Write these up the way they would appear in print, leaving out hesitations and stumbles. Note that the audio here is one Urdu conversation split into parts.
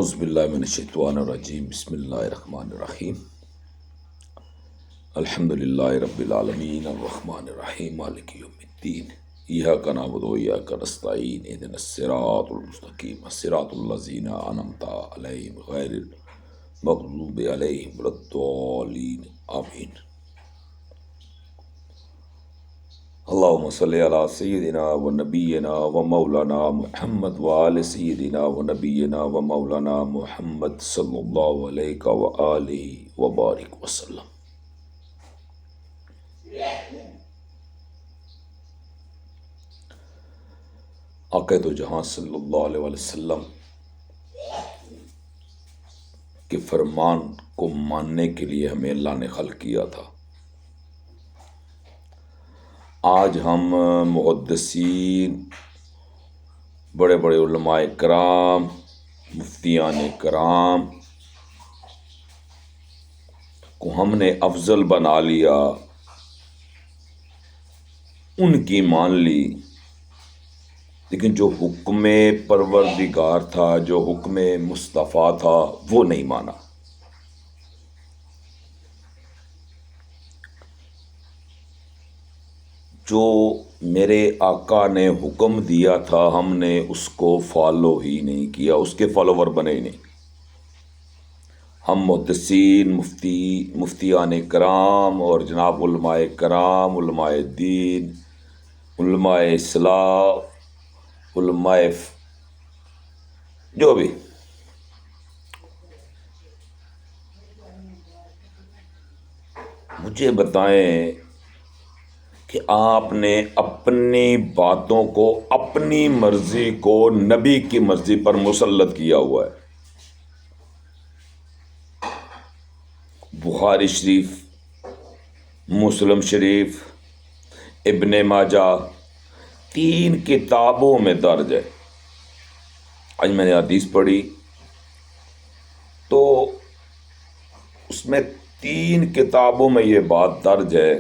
اعوذ باللہ من الشیطان الرجیم بسم اللہ الرحمن الرحیم الحمد للہ رب العالمین الرحمن الرحیم مالک یوم الدین ایاک نعبد و ایاک نستعین اہدنا الصراط المستقیم صراط الذین انعمت علیہم غیر المغضوب علیہم ولا الضالین آمین۔ اللہم صلی علی سیدنا و نبینا و مولانا محمد و آل سیدنا و نبینا و مولانا محمد صلی اللہ علیہ و آلہ و بارک وسلم۔ آقا دو جہاں صلی اللہ علیہ وسلم کے فرمان کو ماننے کے لیے ہمیں اللہ نے خلق کیا تھا۔ آج ہم محدثین، بڑے بڑے علماء کرام، مفتیان کرام کو ہم نے افضل بنا لیا، ان کی مان لی، لیکن جو حکم پروردگار تھا، جو حکم مصطفیٰ تھا، وہ نہیں مانا۔ جو میرے آقا نے حکم دیا تھا ہم نے اس کو فالو ہی نہیں کیا، اس کے فالوور بنے ہی نہیں۔ ہم محدثین، مفتیان کرام اور جناب علماء کرام، علماء دین، علماء اصلاح، علماء جو بھی، مجھے بتائیں کہ آپ نے اپنی باتوں کو، اپنی مرضی کو نبی کی مرضی پر مسلط کیا ہوا ہے۔ بخاری شریف، مسلم شریف، ابن ماجہ، 3 کتابوں میں درج ہے۔ آج میں نے حدیث پڑھی تو اس میں 3 کتابوں میں یہ بات درج ہے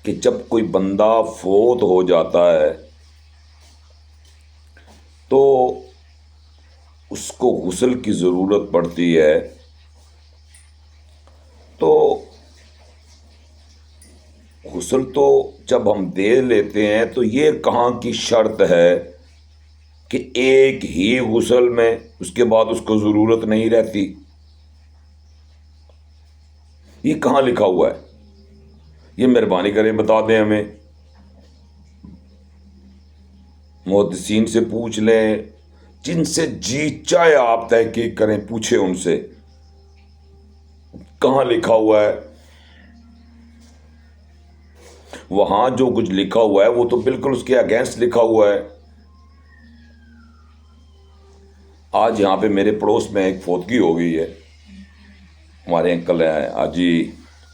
کہ جب کوئی بندہ فوت ہو جاتا ہے تو اس کو غسل کی ضرورت پڑتی ہے، تو غسل تو جب ہم دے لیتے ہیں تو یہ کہاں کی شرط ہے کہ ایک ہی غسل میں اس کے بعد اس کو ضرورت نہیں رہتی؟ یہ کہاں لکھا ہوا ہے؟ یہ مہربانی کریں بتا دیں ہمیں۔ محدثین سے پوچھ لیں، جن سے جی چاہے آپ تحقیق کریں، پوچھیں ان سے کہاں لکھا ہوا ہے۔ وہاں جو کچھ لکھا ہوا ہے وہ تو بالکل اس کے اگینسٹ لکھا ہوا ہے۔ آج یہاں پہ میرے پڑوس میں ایک فوتگی ہو گئی ہے، ہمارے انکل ہیں حاجی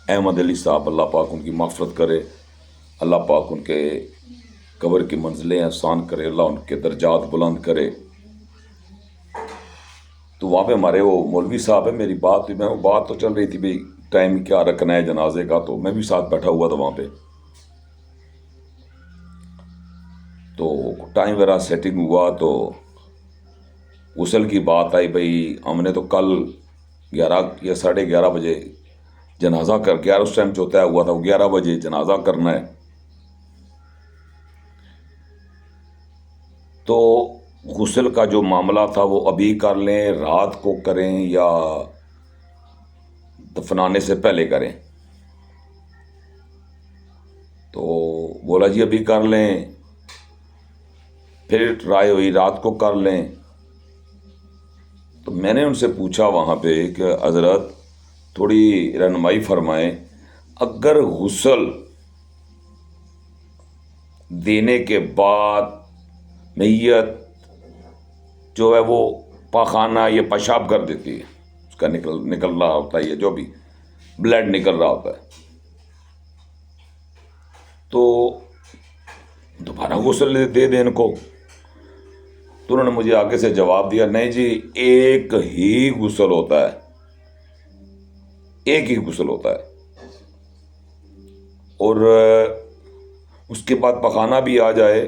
احمد علی صاحب، اللہ پاک ان کی مغفرت کرے، اللہ پاک ان کے قبر کی منزلیں آسان کرے، اللہ ان کے درجات بلند کرے۔ تو وہاں پہ ہمارے وہ مولوی صاحب ہیں، میری بات تو چل رہی تھی بھئی ٹائم کیا رکھنا ہے جنازے کا، تو میں بھی ساتھ بیٹھا ہوا تھا وہاں پہ۔ تو ٹائم وغیرہ سیٹنگ ہوا تو غسل کی بات آئی، بھئی ہم نے تو کل 11 یا 11:30 بجے جنازہ کر کے، اس ٹائم جو طے ہوا تھا وہ 11 بجے جنازہ کرنا ہے۔ تو غسل کا جو معاملہ تھا وہ ابھی کر لیں، رات کو کریں یا دفنانے سے پہلے کریں؟ تو بولا جی ابھی کر لیں۔ پھر رائے ہوئی رات کو کر لیں۔ تو میں نے ان سے پوچھا وہاں پہ کہ حضرت تھوڑی رہنمائی فرمائیں، اگر غسل دینے کے بعد میت جو ہے وہ پاخانہ یا پیشاب کر دیتی ہے، اس کا نکل رہا ہوتا ہے، یا جو بھی بلڈ نکل رہا ہوتا ہے، تو دوبارہ غسل دے دیں ان کو؟ تو انہوں نے مجھے آگے سے جواب دیا، نہیں جی، ایک ہی غسل ہوتا ہے، ایک ہی غسل ہوتا ہے، اور اس کے بعد پخانہ بھی آ جائے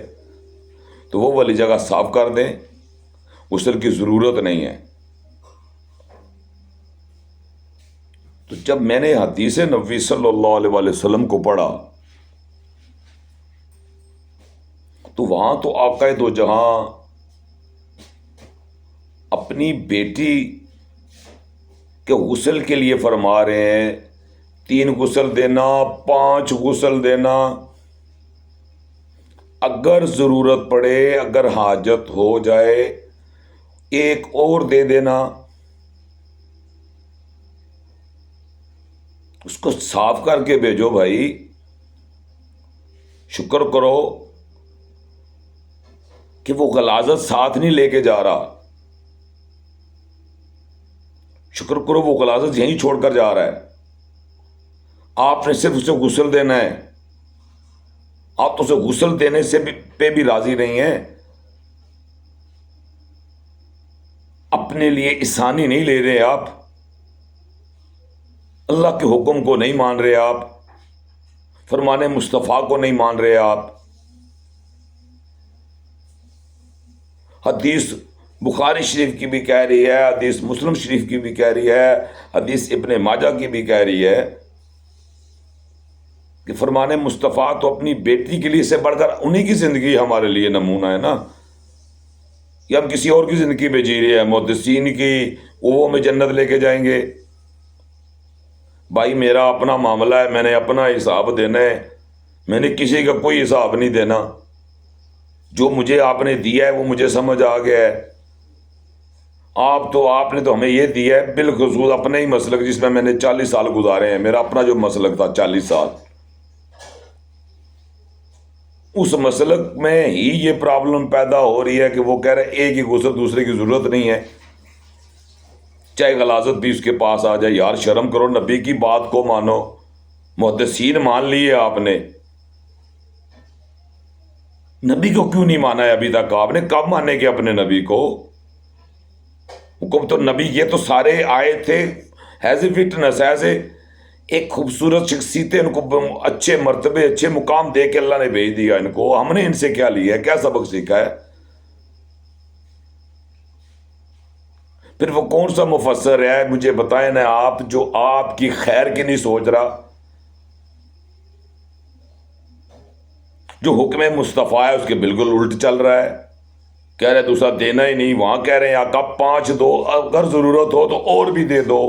تو وہ والی جگہ صاف کر دیں، غسل کی ضرورت نہیں ہے. تو جب میں نے حدیث نبوی صلی اللہ علیہ وآلہ وسلم کو پڑھا تو وہاں تو آقا دو جہاں اپنی بیٹی کے غسل کے لیے فرما رہے ہیں 3 غسل دینا، 5 غسل دینا، اگر ضرورت پڑے، اگر حاجت ہو جائے 1 اور دے دینا. اس کو صاف کر کے بھیجو بھائی. شکر کرو کہ وہ غلاظت ساتھ نہیں لے کے جا رہا. شکر کرو وہ غلاظت یہیں چھوڑ کر جا رہا ہے. آپ نے صرف اسے غسل دینا ہے. آپ تو اسے غسل دینے سے پہ بھی راضی نہیں ہیں. اپنے لیے آسانی نہیں لے رہے آپ. اللہ کے حکم کو نہیں مان رہے آپ. فرمان مصطفیٰ کو نہیں مان رہے آپ. حدیث بخاری شریف کی بھی کہہ رہی ہے، حدیث مسلم شریف کی بھی کہہ رہی ہے، حدیث ابن ماجہ کی بھی کہہ رہی ہے کہ فرمان مصطفیٰ تو اپنی بیٹی کے لیے سے بڑھ کر انہی کی زندگی ہمارے لیے نمونہ ہے نا. یا ہم کسی اور کی زندگی پہ جی رہے ہیں، محدثین کی وہ میں جنت لے کے جائیں گے. بھائی میرا اپنا معاملہ ہے، میں نے اپنا حساب دینا ہے، میں نے کسی کا کوئی حساب نہیں دینا. جو مجھے آپ نے دیا ہے وہ مجھے سمجھ آ گیا ہے. آپ نے تو ہمیں یہ دیا ہے بالخصوص اپنے ہی مسلک جس میں نے 40 سال گزارے ہیں. میرا اپنا جو مسلک تھا 40 سال، اس مسلک میں ہی یہ پرابلم پیدا ہو رہی ہے کہ وہ کہہ رہے ایک ہی غسل دوسرے کی ضرورت نہیں ہے، چاہے غلاظت بھی اس کے پاس آ جائے. یار شرم کرو، نبی کی بات کو مانو. محدثین مان لیے آپ نے، نبی کو کیوں نہیں مانا ہے ابھی تک؟ آپ نے کب مانے گے اپنے نبی کو؟ حکم تو نبی یہ تو سارے آئے تھے as a fitness, as a ایک خوبصورت شخصیتیں، ان کو اچھے مرتبے اچھے مقام دے کے اللہ نے بھیج دیا ان کو. ہم نے ان سے کیا لیا ہے، کیا سبق سیکھا ہے؟ پھر وہ کون سا مفسر ہے مجھے بتائیں نا آپ، جو آپ کی خیر کی نہیں سوچ رہا، جو حکم مصطفیٰ ہے اس کے بالکل الٹ چل رہا ہے. کہہ رہے دوسرا دینا ہی نہیں، وہاں کہہ رہے ہیں آقا 5 دو، اگر ضرورت ہو تو اور بھی دے دو.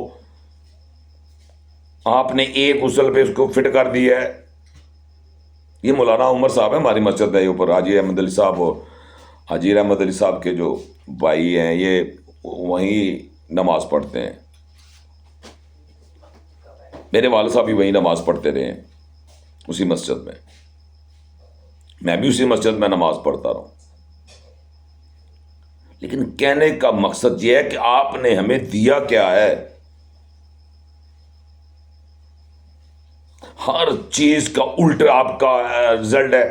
آپ نے 1 غسل پہ اس کو فٹ کر دیا ہے. یہ مولانا عمر صاحب ہے ہماری مسجد ہے اوپر، حاجی احمد علی صاحب، اور حاجی احمد علی صاحب کے جو بھائی ہیں یہ وہیں نماز پڑھتے ہیں. میرے والد صاحب بھی وہیں نماز پڑھتے رہے ہیں اسی مسجد میں، میں بھی اسی مسجد میں نماز پڑھتا رہا ہوں. لیکن کہنے کا مقصد یہ ہے کہ آپ نے ہمیں دیا کیا ہے. ہر چیز کا الٹ آپ کا رزلٹ ہے،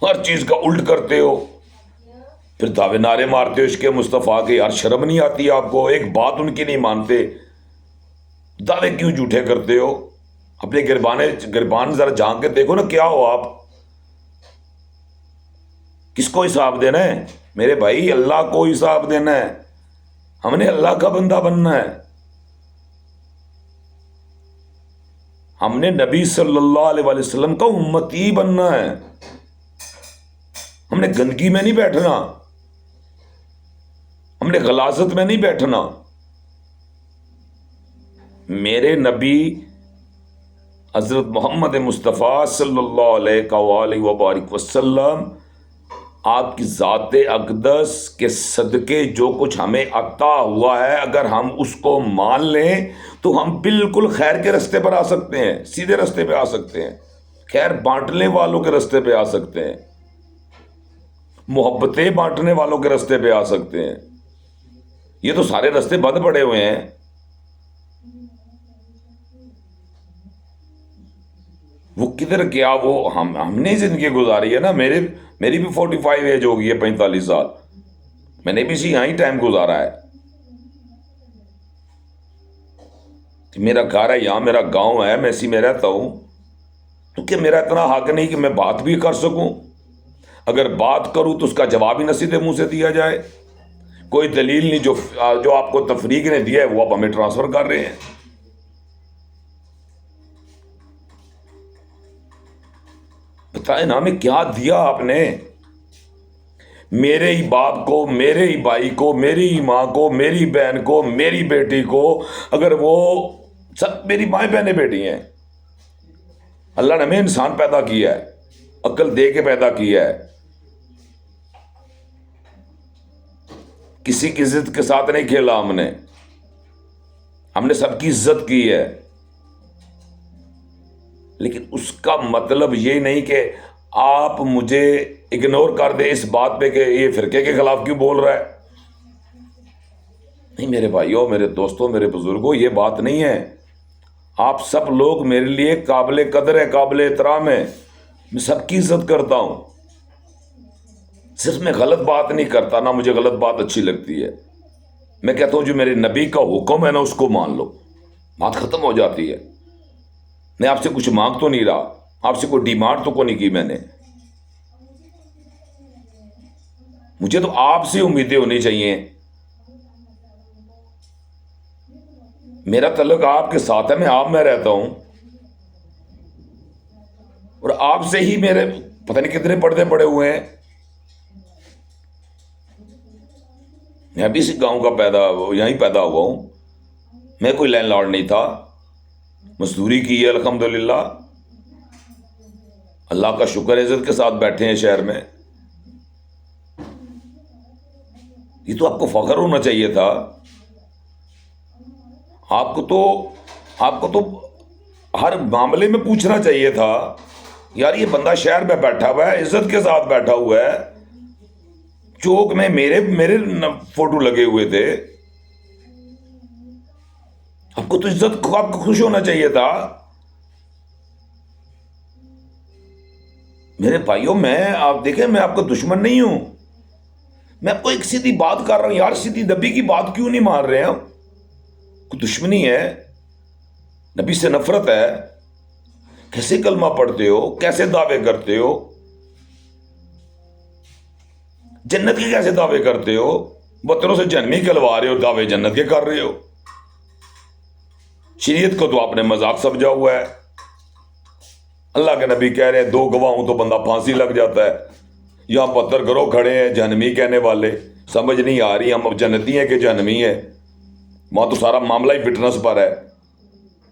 ہر چیز کا الٹ کرتے ہو، پھر دعوے نعرے مارتے ہو عشق مصطفیٰ کے. یار شرم نہیں آتی آپ کو؟ ایک بات ان کی نہیں مانتے، دعوے کیوں جھوٹے کرتے ہو؟ اپنے گربان ذرا جھانک کے دیکھو نا کیا ہو آپ. کس کو حساب دینا ہے میرے بھائی؟ اللہ کو حساب دینا ہے. ہم نے اللہ کا بندہ بننا ہے. ہم نے نبی صلی اللہ علیہ وآلہ وسلم کا امتی بننا ہے. ہم نے گندگی میں نہیں بیٹھنا، ہم نے غلاظت میں نہیں بیٹھنا. میرے نبی حضرت محمد مصطفیٰ صلی اللہ علیہ وآلہ وبارک وسلم، آپ کی ذات اقدس کے صدقے جو کچھ ہمیں عطا ہوا ہے، اگر ہم اس کو مان لیں تو ہم بالکل خیر کے رستے پر آ سکتے ہیں، سیدھے رستے پہ آ سکتے ہیں، خیر بانٹنے والوں کے رستے پہ آ سکتے ہیں، محبتیں بانٹنے والوں کے رستے پہ آ سکتے ہیں. یہ تو سارے رستے بند پڑے ہوئے ہیں. وہ کدھر گیا؟ وہ ہم نے زندگی گزاری ہے نا. میری بھی 45 ایج ہو گئی ہے، 45 سال. میں نے بھی اسی یہاں ہی ٹائم گزارا ہے. میرا گھر ہے یہاں، میرا گاؤں ہے، میں اسی میں رہتا ہوں. تو کیا میرا اتنا حق نہیں کہ میں بات بھی کر سکوں؟ اگر بات کروں تو اس کا جواب ہی نہ سیدھے منہ سے دیا جائے، کوئی دلیل نہیں، جو آپ کو تفریق نے دیا ہے وہ آپ ہمیں ٹرانسفر کر رہے ہیں۔ بتائیں نا ہمیں کیا دیا آپ نے؟ میرے ہی باپ کو، میرے ہی بھائی کو، میری ہی ماں کو، میری بہن کو، میری بیٹی کو، اگر وہ سب میری مائیں بہنیں بیٹی ہیں، اللہ نے ہمیں انسان پیدا کیا ہے، عقل دے کے پیدا کیا ہے، کسی کی عزت کے ساتھ نہیں کھیلا ہم نے سب کی عزت کی ہے، لیکن اس کا مطلب یہ نہیں کہ آپ مجھے اگنور کر دیں اس بات پہ کہ یہ فرقے کے خلاف کیوں بول رہا ہے۔ نہیں میرے بھائیوں، میرے دوستوں، میرے بزرگوں، یہ بات نہیں ہے۔ آپ سب لوگ میرے لیے قابل قدر ہے، قابل احترام ہے، میں سب کی عزت کرتا ہوں، صرف میں غلط بات نہیں کرتا، نہ مجھے غلط بات اچھی لگتی ہے۔ میں کہتا ہوں جو میرے نبی کا حکم ہے نا اس کو مان لو، بات ختم ہو جاتی ہے۔ میں آپ سے کچھ مانگ تو نہیں رہا، آپ سے کوئی ڈیمانڈ تو کوئی نہیں کی میں نے، مجھے تو آپ سے امیدیں ہونی چاہیے، میرا تعلق آپ کے ساتھ ہے، میں آپ میں رہتا ہوں، اور آپ سے ہی میرے پتہ نہیں کتنے پردے پڑے ہوئے ہیں۔ میں ابھی سے گاؤں کا یہیں پیدا ہوا ہوں، میں کوئی لینڈ لارڈ نہیں تھا، مزدوری کی ہے الحمدللہ، اللہ کا شکر، عزت کے ساتھ بیٹھے ہیں شہر میں۔ یہ تو آپ کو فخر ہونا چاہیے تھا، آپ کو تو ہر معاملے میں پوچھنا چاہیے تھا، یار یہ بندہ شہر میں بیٹھا ہوا ہے، عزت کے ساتھ بیٹھا ہوا ہے، چوک میں میرے فوٹو لگے ہوئے تھے، آپ کو تو عزت، آپ کو خوش ہونا چاہیے تھا۔ میرے بھائیوں، آپ دیکھیں، میں آپ کا دشمن نہیں ہوں، میں آپ کو ایک سیدھی بات کر رہا ہوں، یار سیدھی نبی کی بات کیوں نہیں مان رہے ہیں؟ کوئی دشمنی ہے؟ نبی سے نفرت ہے؟ کیسے کلمہ پڑھتے ہو، کیسے دعوے کرتے ہو، جنت کے کیسے دعوے کرتے ہو، بتروں سے جہنمی کلوا رہے ہو، دعوے جنت کے کر رہے ہو، شریعت کو تو آپ نے مذاق سمجھا ہوا ہے۔ اللہ کے نبی کہہ رہے ہیں 2 گواہ ہوں تو بندہ پھانسی لگ جاتا ہے، یہاں 72 گروہ کھڑے ہیں جہنمی کہنے والے، سمجھ نہیں آ رہی ہم اب جنتی ہیں کہ جہنمی ہے؟ وہاں تو سارا معاملہ ہی فٹنس پر ہے،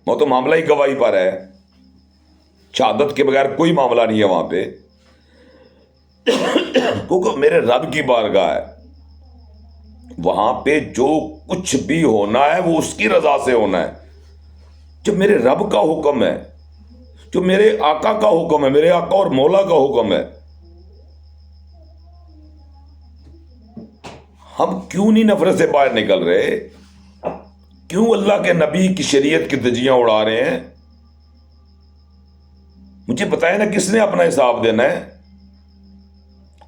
وہاں تو معاملہ ہی گواہی پر ہے، شہادت کے بغیر کوئی معاملہ نہیں ہے وہاں پہ، کیونکہ میرے رب کی بارگاہ ہے، وہاں پہ جو کچھ بھی ہونا ہے وہ اس کی رضا سے ہونا ہے، جو میرے رب کا حکم ہے، جو میرے آقا کا حکم ہے، میرے آقا اور مولا کا حکم ہے، ہم کیوں نہیں نفرت سے باہر نکل رہے؟ کیوں اللہ کے نبی کی شریعت کی دھجیاں اڑا رہے ہیں؟ مجھے بتائیں نا، کس نے اپنا حساب دینا ہے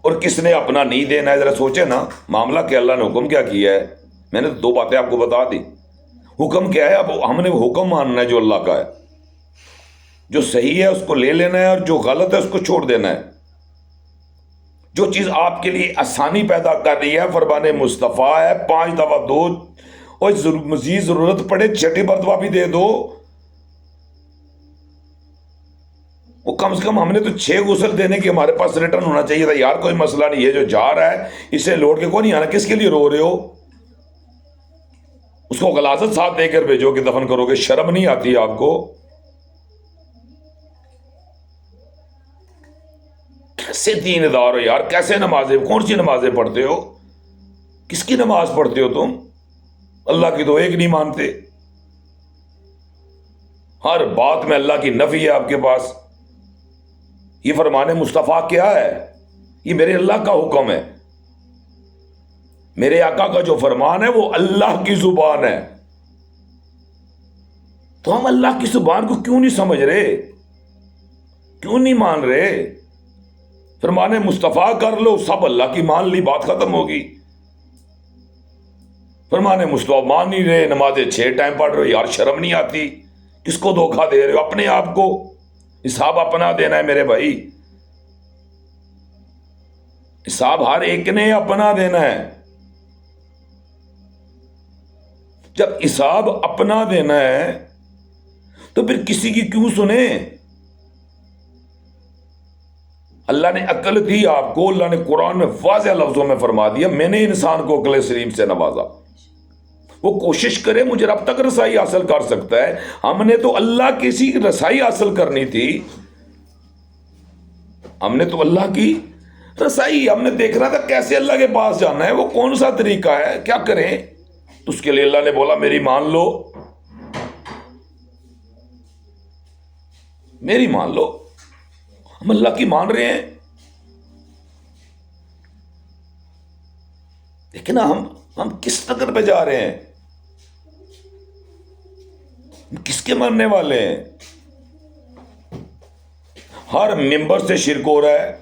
اور کس نے اپنا نہیں دینا ہے؟ ذرا سوچیں نا، معاملہ کہ اللہ نے حکم کیا ہے؟ میں نے 2 باتیں آپ کو بتا دی، حکم کیا ہے، اب ہم نے حکم ماننا ہے جو اللہ کا ہے، جو صحیح ہے اس کو لے لینا ہے اور جو غلط ہے اس کو چھوڑ دینا ہے۔ جو چیز آپ کے لیے آسانی پیدا کر رہی ہے، فرمان مصطفیٰ ہے 5 دفعہ دو، اور مزید ضرورت پڑے 6 مرتبہ بھی دے دو، وہ کم سے کم ہم نے تو 6 غسل دینے کی ہمارے پاس ریٹرن ہونا چاہیے تھا، یار کوئی مسئلہ نہیں ہے، جو جا رہا ہے اسے لوٹ کے کوئی نہیں آنا، کس کے لیے رو رہے ہو؟ اس کو غلاظت ساتھ دے کر بھیجو کہ دفن کرو گے، شرم نہیں آتی آپ کو؟ کیسے دین دار ہو یار، کیسے نمازیں، کون سی نمازیں پڑھتے ہو؟ کس کی نماز پڑھتے ہو تم؟ اللہ کی تو ایک نہیں مانتے، ہر بات میں اللہ کی نفی ہے آپ کے پاس۔ یہ فرمان مصطفیٰ کیا ہے؟ یہ میرے اللہ کا حکم ہے، میرے آقا کا جو فرمان ہے وہ اللہ کی زبان ہے، تو ہم اللہ کی زبان کو کیوں نہیں سمجھ رہے، کیوں نہیں مان رہے؟ فرمان مصطفیٰ کر لو، سب اللہ کی مان لی، بات ختم ہوگی۔ فرمان مصطفیٰ مان نہیں رہے، نمازیں 6 ٹائم پڑھ رہے ہو، یار شرم نہیں آتی؟ کس کو دھوکہ دے رہے ہو؟ اپنے آپ کو، حساب اپنا دینا ہے میرے بھائی۔ حساب ہر ایک نے اپنا دینا ہے. جب حساب اپنا دینا ہے تو پھر کسی کی کیوں سنیں؟ اللہ نے عقل دی آپ کو، اللہ نے قرآن میں واضح لفظوں میں فرما دیا میں نے انسان کو عقل سلیم سے نوازا. وہ کوشش کرے مجھے رب تک رسائی حاصل کر سکتا ہے. ہم نے تو اللہ کسی کی رسائی حاصل کرنی تھی، ہم نے تو اللہ کی رسائی، ہم نے دیکھنا تھا کیسے اللہ کے پاس جانا ہے، وہ کون سا طریقہ ہے، کیا کریں. تو اس کے لیے اللہ نے بولا میری مان لو، میری مان لو. ہم اللہ کی مان رہے ہیں، لیکن ہم کس نگر پہ جا رہے ہیں، ہم کس کے ماننے والے ہیں. ہر ممبر سے شرک ہو رہا ہے،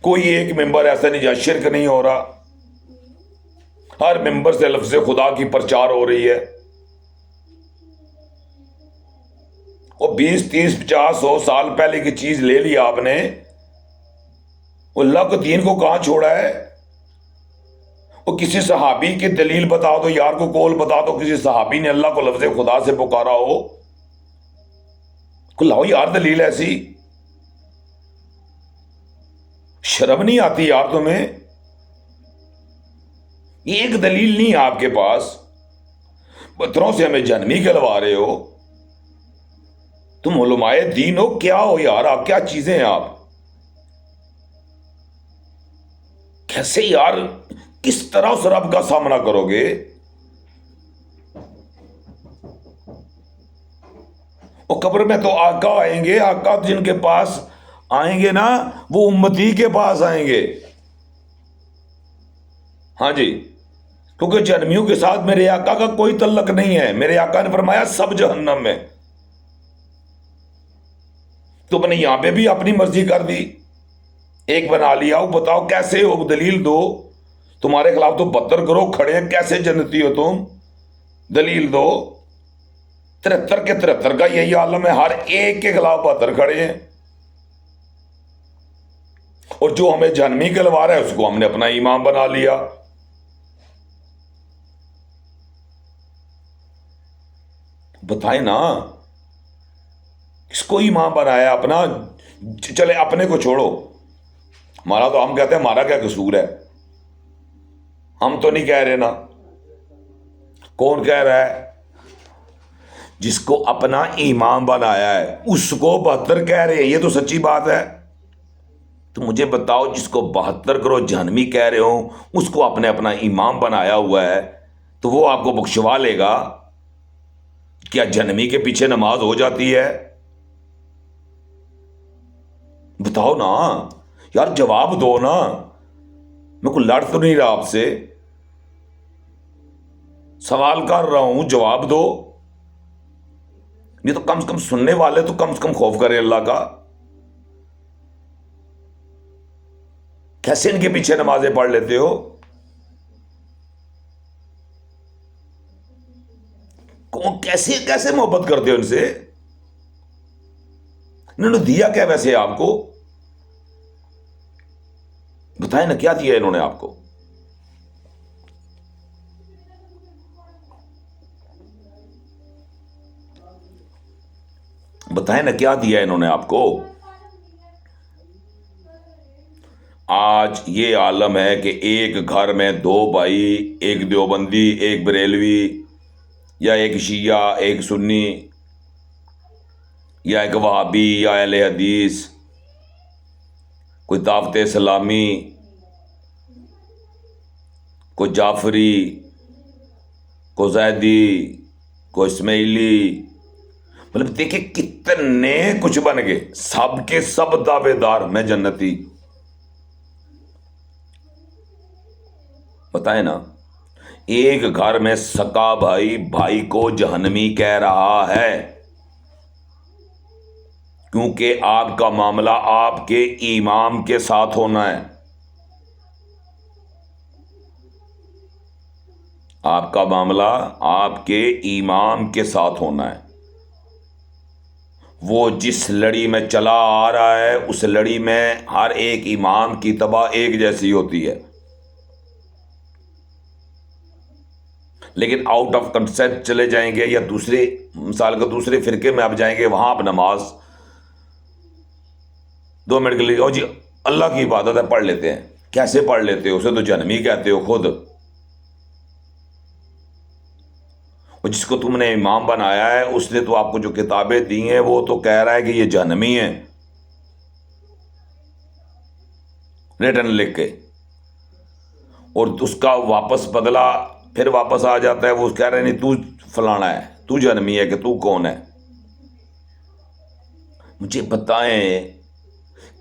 کوئی ایک ممبر ایسا نہیں جہاں شرک نہیں ہو رہا. ہر ممبر سے لفظ خدا کی پرچار ہو رہی ہے. وہ 20 30 50 100 سال پہلے کی چیز لے لی آپ نے، وہ اللہ کے دین کو کہاں چھوڑا ہے. وہ کسی صحابی کی دلیل بتا دو، یار کو کول بتا دو کسی صحابی نے اللہ کو لفظ خدا سے پکارا ہو، کو لاؤ یار دلیل ایسی. شرم نہیں آتی یار تمہیں؟ ایک دلیل نہیں آپ کے پاس، پتھروں سے ہمیں جہنمی کہلوا رہے ہو. تم علماء دین ہو کیا ہو یار؟ آپ کیا چیزیں ہیں آپ؟ کیسے یار، کس طرح اس رب کا سامنا کرو گے؟ وہ قبر میں تو آقا آئیں گے، آقا جن کے پاس آئیں گے نا وہ امتی کے پاس آئیں گے. ہاں جی، کیونکہ جہنمیوں کے ساتھ میرے آقا کا کوئی تعلق نہیں ہے. میرے آقا نے فرمایا سب جہنم میں. تم نے یہاں پہ بھی اپنی مرضی کر دی، ایک بنا لیا. وہ بتاؤ کیسے ہو، دلیل دو. تمہارے خلاف تو 72 گروہ کھڑے ہیں، کیسے جنتی ہو تم؟ دلیل دو. 73 کے 73 کا یہی عالم ہے، ہر ایک کے خلاف 72 کھڑے ہیں. اور جو ہمیں جہنمی کہلوا رہا ہے اس کو ہم نے اپنا امام بنا لیا. بتائیں نا کس کو امام بنایا اپنا؟ چلے اپنے کو چھوڑو، ہمارا تو ہم کہتے ہیں ہمارا کیا قصور ہے، ہم تو نہیں کہہ رہے نا. کون کہہ رہا ہے؟ جس کو اپنا امام بنایا ہے اس کو 72 کہہ رہے ہیں، یہ تو سچی بات ہے. تو مجھے بتاؤ جس کو 72 کرو جہنمی کہہ رہے ہو اس کو آپ نے اپنا امام بنایا ہوا ہے تو وہ آپ کو بخشوا لے گا؟ کیا جہنمی کے پیچھے نماز ہو جاتی ہے؟ بتاؤ نا یار، جواب دو نا. میں کوئی لڑ تو نہیں رہا آپ سے، سوال کر رہا ہوں، جواب دو. یہ تو کم سے کم سننے والے تو کم سے کم خوف کرے اللہ کا. کیسے ان کے پیچھے نمازیں پڑھ لیتے ہو؟ کیسے کیسے محبت کرتے ہو ان سے؟ انہوں نے دیا کیا ویسے آپ کو؟ بتائیں نا کیا دیا انہوں نے آپ کو؟ بتائیں نا کیا دیا انہوں نے آپ کو؟ آج یہ عالم ہے کہ ایک گھر میں 2 بھائی، ایک دیوبندی ایک بریلوی، یا ایک شیعہ ایک سنی، یا ایک وہابی یا اہل حدیث، کوئی دعوت اسلامی، کوئی جعفری، کوئی زیدی، کوئی اسماعیلی. مطلب دیکھیں کتنے کچھ بن گئے، سب کے سب دعوے دار میں جنتی. بتائیں نا، ایک گھر میں سکا بھائی بھائی کو جہنمی کہہ رہا ہے کیونکہ آپ کا معاملہ آپ کے امام کے ساتھ ہونا ہے. آپ کا معاملہ آپ کے امام کے ساتھ ہونا ہے. وہ جس لڑی میں چلا آ رہا ہے اس لڑی میں ہر ایک امام کی تباہ ایک جیسی ہوتی ہے، لیکن آؤٹ آف کنسیپٹ چلے جائیں گے یا دوسرے مثال کا دوسرے فرقے میں آپ جائیں گے، وہاں آپ نماز 2 منٹ کے لیے جی اللہ کی عبادت ہے پڑھ لیتے ہیں، کیسے پڑھ لیتے ہو؟ اسے تو جہنمی کہتے ہو خود، اور جس کو تم نے امام بنایا ہے اس نے تو آپ کو جو کتابیں دی ہیں وہ تو کہہ رہا ہے کہ یہ جہنمی ہے ریٹن لکھ کے، اور اس کا واپس بدلہ پھر واپس آ جاتا ہے، وہ کہہ رہے نہیں تو فلانا ہے، تو جہنمی ہے کہ تو کون ہے؟ مجھے بتائیں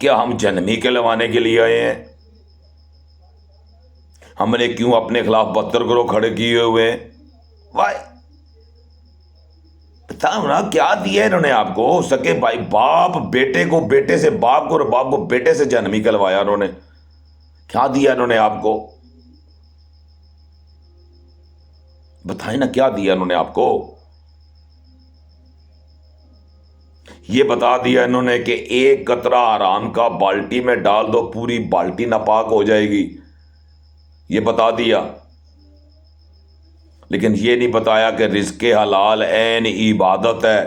کیا ہم جہنمی کہلوانے کے لیے آئے ہیں؟ ہم نے کیوں اپنے خلاف 72 گروہ کھڑے کیے ہوئے ہیں؟ وائی بتاؤ نا کیا دیا انہوں نے آپ کو؟ سکے بھائی باپ بیٹے کو، بیٹے سے باپ کو، اور باپ کو بیٹے سے جہنمی کہلوایا انہوں نے، کیا دیا انہوں نے آپ کو؟ بتائیں نا کیا دیا انہوں نے آپ کو؟ یہ بتا دیا انہوں نے کہ ایک قطرہ حرام کا بالٹی میں ڈال دو پوری بالٹی ناپاک ہو جائے گی، یہ بتا دیا، لیکن یہ نہیں بتایا کہ رزق حلال عین عبادت ہے،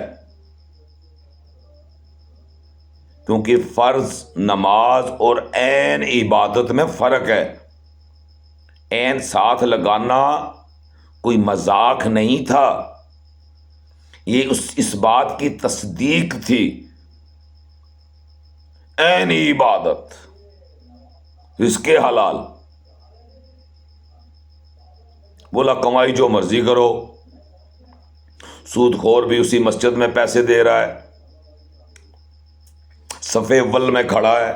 کیونکہ فرض نماز اور عین عبادت میں فرق ہے۔ عین ساتھ لگانا کوئی مذاق نہیں تھا، یہ اس بات کی تصدیق تھی، عین عبادت، رزق حلال۔ بولا کمائی جو مرضی کرو، سود خور بھی اسی مسجد میں پیسے دے رہا ہے، صفے اول میں کھڑا ہے،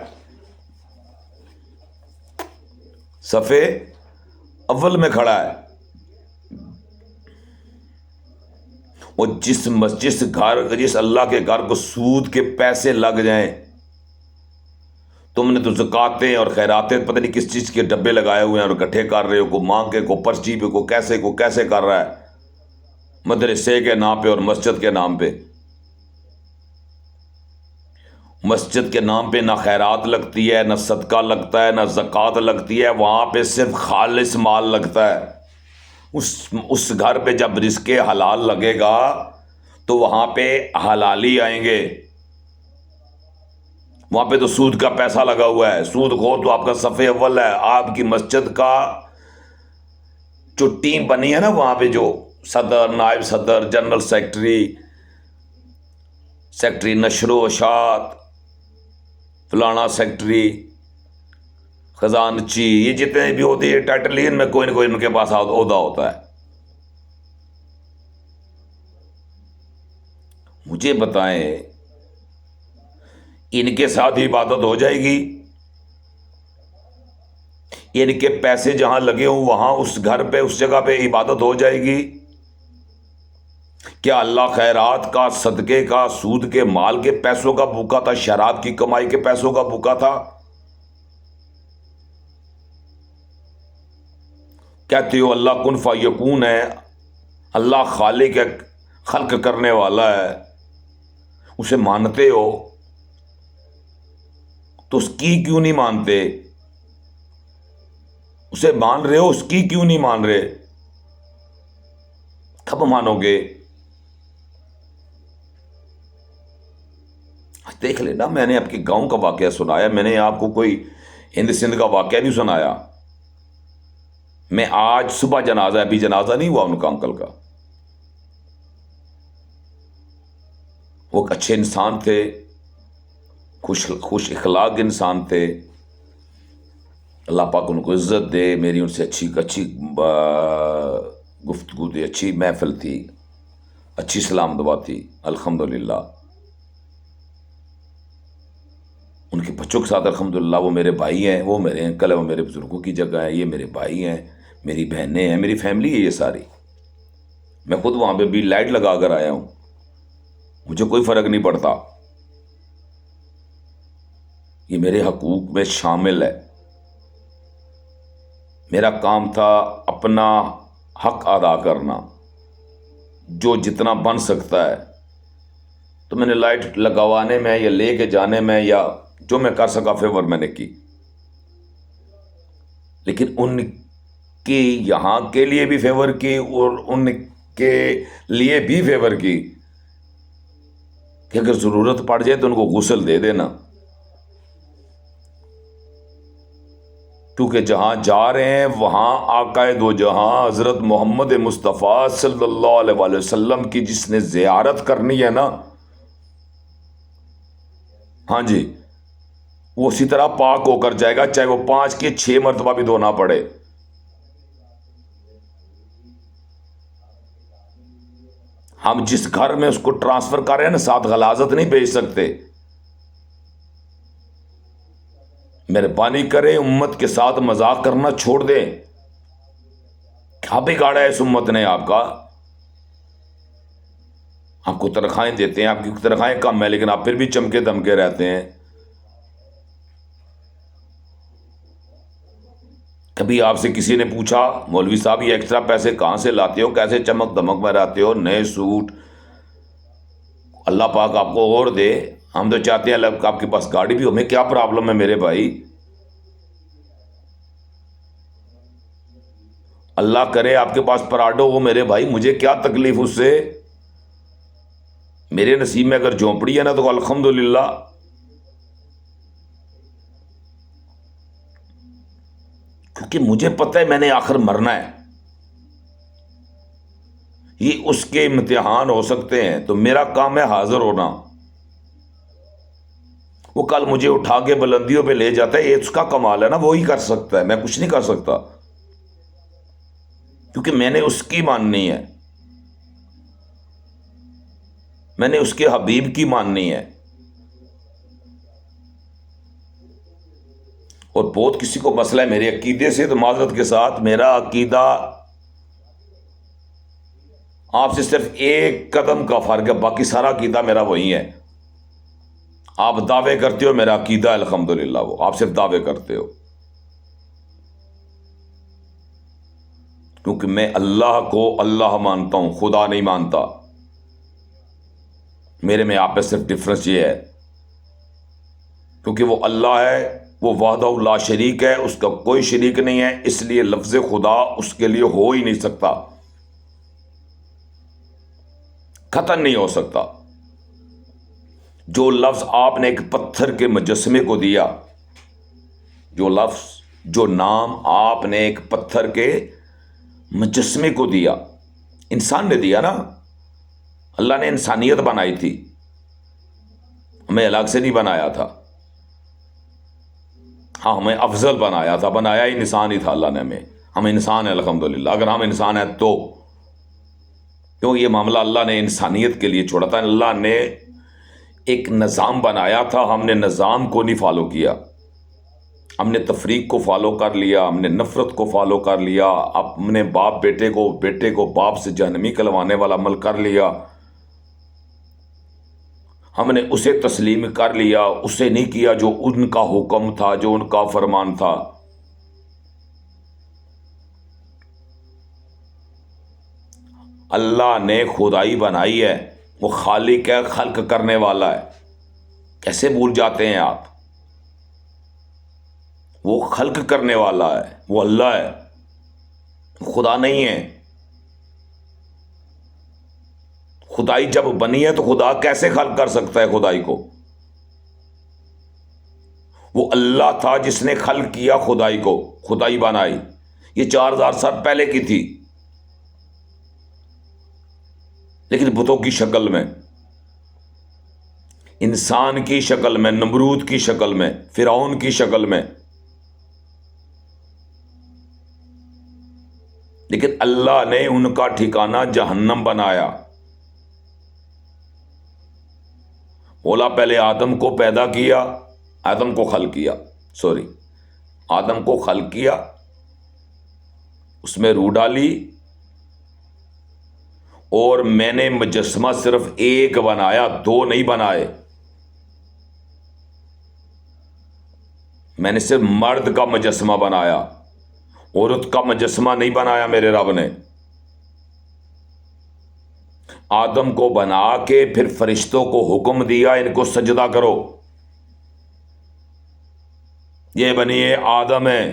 صفے اول میں کھڑا ہے، اور جس اللہ کے گھر کو سود کے پیسے لگ جائیں، تم نے تو زکاتیں اور خیراتیں پتہ نہیں کس چیز کے ڈبے لگائے ہوئے ہیں اور اکٹھے کر رہے ہو، کو مانگ کے، کو پرچی پہ، کو کیسے کر رہا ہے، مدرسے کے نام پہ اور مسجد کے نام پہ۔ مسجد کے نام پہ نہ خیرات لگتی ہے، نہ صدقہ لگتا ہے، نہ زکوٰۃ لگتی ہے، وہاں پہ صرف خالص مال لگتا ہے۔ اس گھر پہ جب رزق حلال لگے گا تو وہاں پہ حلالی آئیں گے، وہاں پہ تو سود کا پیسہ لگا ہوا ہے، سود خور تو آپ کا صفے اول ہے۔ آپ کی مسجد کا جو ٹیم بنی ہے نا، وہاں پہ جو صدر، نائب صدر، جنرل سیکٹری نشر و اشاعت، فلانا سیکٹری، خزانچی، یہ جتنے بھی ہوتے ہیں ٹائٹل، ان میں کوئی نہ کوئی ان کے پاس عہدہ ہوتا ہے۔ مجھے بتائیں ان کے ساتھ عبادت ہو جائے گی؟ ان کے پیسے جہاں لگے ہوں وہاں اس گھر پہ، اس جگہ پہ عبادت ہو جائے گی؟ کیا اللہ خیرات کا، صدقے کا، سود کے مال کے پیسوں کا بھوکا تھا؟ شراب کی کمائی کے پیسوں کا بھوکا تھا؟ کہتے ہو اللہ کن فیکون ہے، اللہ خالق ہے، خلق کرنے والا ہے، اسے مانتے ہو تو اس کی کیوں نہیں مانتے؟ اسے مان رہے ہو، اس کی کیوں نہیں مان رہے؟ کب مانو گے؟ دیکھ لینا، میں نے آپ کے گاؤں کا واقعہ سنایا، میں نے آپ کو کوئی ہند سندھ کا واقعہ نہیں سنایا۔ میں آج صبح جنازہ، ابھی جنازہ نہیں ہوا ان کا، انکل کا، وہ ایک اچھے انسان تھے، خوش اخلاق انسان تھے، اللہ پاک ان کو عزت دے، میری ان سے اچھی گفتگو تھی، اچھی محفل تھی، اچھی سلام دعا تھی، الحمدللہ۔ ان کے بچوں کے ساتھ الحمدللہ، وہ میرے بھائی ہیں، وہ میرے انکل ہیں، وہ میرے بزرگوں کی جگہ ہیں، یہ میرے بھائی ہیں، میری بہنیں ہیں، میری فیملی ہے یہ ساری۔ میں خود وہاں پہ بھی لائٹ لگا کر آیا ہوں، مجھے کوئی فرق نہیں پڑتا، یہ میرے حقوق میں شامل ہے۔ میرا کام تھا اپنا حق ادا کرنا، جو جتنا بن سکتا ہے تو میں نے لائٹ لگوانے میں یا لے کے جانے میں یا جو میں کر سکا فیور میں نے کی، لیکن ان کی یہاں کے لیے بھی فیور کی اور ان کے لیے بھی فیور کی کہ اگر ضرورت پڑ جائے تو ان کو غسل دے دینا، کیونکہ جہاں جا رہے ہیں وہاں آقا دو جہاں حضرت محمد مصطفیٰ صلی اللہ علیہ وآلہ وسلم کی جس نے زیارت کرنی ہے نا، ہاں جی، وہ اسی طرح پاک ہو کر جائے گا، چاہے وہ 5 کے 6 مرتبہ بھی دھونا پڑے۔ ہم جس گھر میں اس کو ٹرانسفر کر رہے ہیں نا، ساتھ غلاظت نہیں بھیج سکتے۔ مہربانی کریں امت کے ساتھ مذاق کرنا چھوڑ دیں۔ کیا بگاڑا ہے اس امت نے آپ کا؟ آپ کو تنخواہیں دیتے ہیں، آپ کی تنخواہیں کم ہے، لیکن آپ پھر بھی چمکے دمکے رہتے ہیں۔ کبھی آپ سے کسی نے پوچھا مولوی صاحب یہ ایکسٹرا پیسے کہاں سے لاتے ہو، کیسے چمک دمک میں رہتے ہو، نئے سوٹ؟ اللہ پاک آپ کو اور دے، ہم تو چاہتے ہیں اللہ آپ کے پاس گاڑی بھی ہو، ہمیں کیا پرابلم ہے میرے بھائی؟ اللہ کرے آپ کے پاس پراڈو ہو میرے بھائی، مجھے کیا تکلیف اس سے؟ میرے نصیب میں اگر جھونپڑی ہے نا تو الحمدللہ۔ کیونکہ مجھے پتہ ہے میں نے آخر مرنا ہے، یہ اس کے امتحان ہو سکتے ہیں، تو میرا کام ہے حاضر ہونا۔ وہ کل مجھے اٹھا کے بلندیوں پہ لے جاتا ہے، یہ اس کا کمال ہے نا، وہی کر سکتا ہے، میں کچھ نہیں کر سکتا، کیونکہ میں نے اس کی ماننی ہے، میں نے اس کے حبیب کی ماننی ہے۔ اور بہت کسی کو مسئلہ ہے میرے عقیدے سے، تو معذرت کے ساتھ میرا عقیدہ آپ سے صرف ایک قدم کا فرق ہے، باقی سارا عقیدہ میرا وہی ہے۔ آپ دعوے کرتے ہو، میرا عقیدہ الحمدللہ وہ، آپ صرف دعوے کرتے ہو، کیونکہ میں اللہ کو اللہ مانتا ہوں، خدا نہیں مانتا۔ میرے میں آپ میں صرف ڈفرنس یہ ہے، کیونکہ وہ اللہ ہے، وہ وحدہ لا شریک ہے، اس کا کوئی شریک نہیں ہے، اس لیے لفظ خدا اس کے لیے ہو ہی نہیں سکتا، ختم نہیں ہو سکتا۔ جو لفظ آپ نے ایک پتھر کے مجسمے کو دیا، جو لفظ، جو نام آپ نے ایک پتھر کے مجسمے کو دیا، انسان نے دیا نا، اللہ نے انسانیت بنائی تھی، ہمیں الگ سے نہیں بنایا تھا، ہاں ہمیں افضل بنایا تھا، بنایا ہی انسان ہی تھا اللہ نے ہمیں، ہم انسان ہیں الحمدللہ۔ اگر ہم انسان ہیں تو، کیوں یہ معاملہ اللہ نے انسانیت کے لیے چھوڑا تھا، اللہ نے ایک نظام بنایا تھا، ہم نے نظام کو نہیں فالو کیا، ہم نے تفریق کو فالو کر لیا، ہم نے نفرت کو فالو کر لیا، ہم نے باپ بیٹے کو، بیٹے کو باپ سے جہنمی کلوانے والا عمل کر لیا، ہم نے اسے تسلیم کر لیا، اسے نہیں کیا جو ان کا حکم تھا، جو ان کا فرمان تھا۔ اللہ نے خدائی بنائی ہے، وہ خالق ہے، خلق کرنے والا ہے، کیسے بھول جاتے ہیں آپ؟ وہ خلق کرنے والا ہے، وہ اللہ ہے، خدا نہیں ہے۔ خدائی جب بنی ہے تو خدا کیسے خلق کر سکتا ہے خدائی کو؟ وہ اللہ تھا جس نے خلق کیا خدائی کو، خدائی بنائی، یہ 4000 سال پہلے کی تھی، لیکن بتوں کی شکل میں، انسان کی شکل میں، نمرود کی شکل میں، فرعون کی شکل میں، لیکن اللہ نے ان کا ٹھکانہ جہنم بنایا۔ بولا پہلے آدم کو پیدا کیا، آدم کو خلق کیا، آدم کو خلق کیا، اس میں روح ڈالی، اور میں نے مجسمہ صرف ایک بنایا، 2 نہیں بنائے، میں نے صرف مرد کا مجسمہ بنایا، عورت کا مجسمہ نہیں بنایا میرے رب نے۔ آدم کو بنا کے پھر فرشتوں کو حکم دیا ان کو سجدہ کرو، یہ بنی آدم ہے،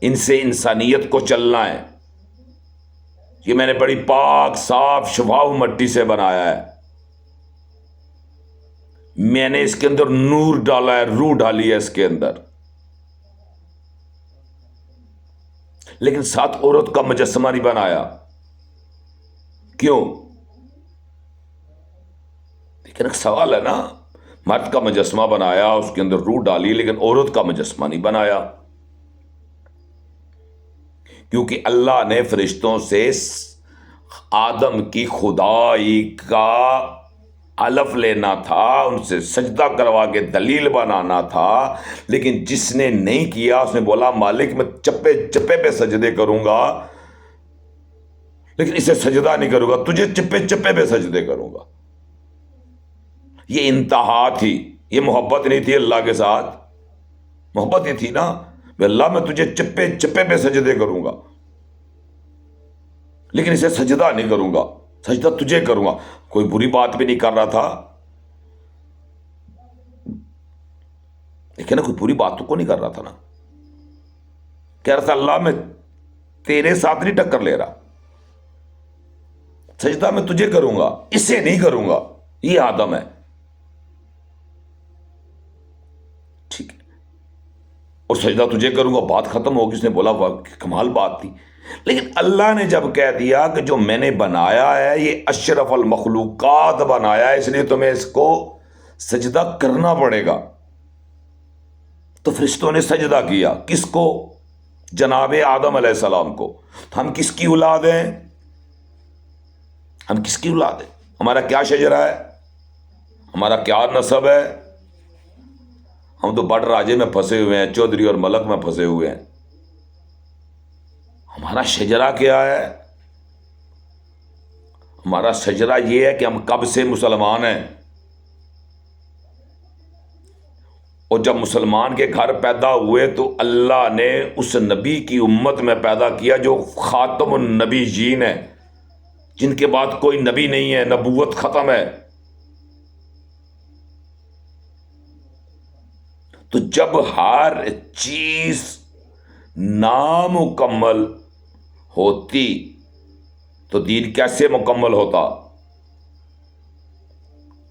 ان سے انسانیت کو چلنا ہے، یہ میں نے بڑی پاک صاف شفاف مٹی سے بنایا ہے، میں نے اس کے اندر نور ڈالا ہے، روح ڈالی ہے اس کے اندر، لیکن ساتھ عورت کا مجسمہ نہیں بنایا۔ کیوں؟ لیکن ایک سوال ہے نا، مرد کا مجسمہ بنایا، اس کے اندر روح ڈالی، لیکن عورت کا مجسمہ نہیں بنایا، کیونکہ اللہ نے فرشتوں سے آدم کی خدائی کا الف لینا تھا، ان سے سجدہ کروا کے دلیل بنانا تھا، لیکن جس نے نہیں کیا اس نے بولا مالک میں چپے چپے پہ سجدے کروں گا، لیکن اسے سجدہ نہیں کروں گا، تجھے چپے چپے پہ سجدے کروں گا۔ یہ انتہا تھی، یہ محبت نہیں تھی اللہ کے ساتھ، محبت یہ تھی نا کہ اللہ میں تجھے چپے چپے پہ سجدے کروں گا، لیکن اسے سجدہ نہیں کروں گا، سجدہ تجھے کروں گا۔ کوئی بری بات بھی نہیں کر رہا تھا، لیکن کوئی بری بات تو کو نہیں کر رہا تھا نا، کہہ رہا تھا اللہ میں تیرے ساتھ نہیں ٹکر لے رہا، سجدہ میں تجھے کروں گا، اسے نہیں کروں گا، یہ آدم ہے، ٹھیک ہے، اور سجدہ تجھے کروں گا، بات ختم ہوگی۔ اس نے بولا کمال بات تھی، لیکن اللہ نے جب کہہ دیا کہ جو میں نے بنایا ہے یہ اشرف المخلوقات بنایا ہے، اس لیے تمہیں اس کو سجدہ کرنا پڑے گا، تو فرشتوں نے سجدہ کیا، کس کو؟ جناب آدم علیہ السلام کو۔ ہم کس کی اولاد ہیں؟ ہم کس کی اولاد ہیں؟ ہمارا کیا شجرہ ہے؟ ہمارا کیا نسب ہے؟ ہم تو بڑ راجے میں پھنسے ہوئے ہیں، چودھری اور ملک میں پھنسے ہوئے ہیں، ہمارا شجرہ کیا ہے؟ ہمارا شجرہ یہ ہے کہ ہم کب سے مسلمان ہیں، اور جب مسلمان کے گھر پیدا ہوئے تو اللہ نے اس نبی کی امت میں پیدا کیا جو خاتم النبیین ہے، جن کے بعد کوئی نبی نہیں ہے، نبوت ختم ہے۔ تو جب ہر چیز نامکمل ہوتی تو دین کیسے مکمل ہوتا؟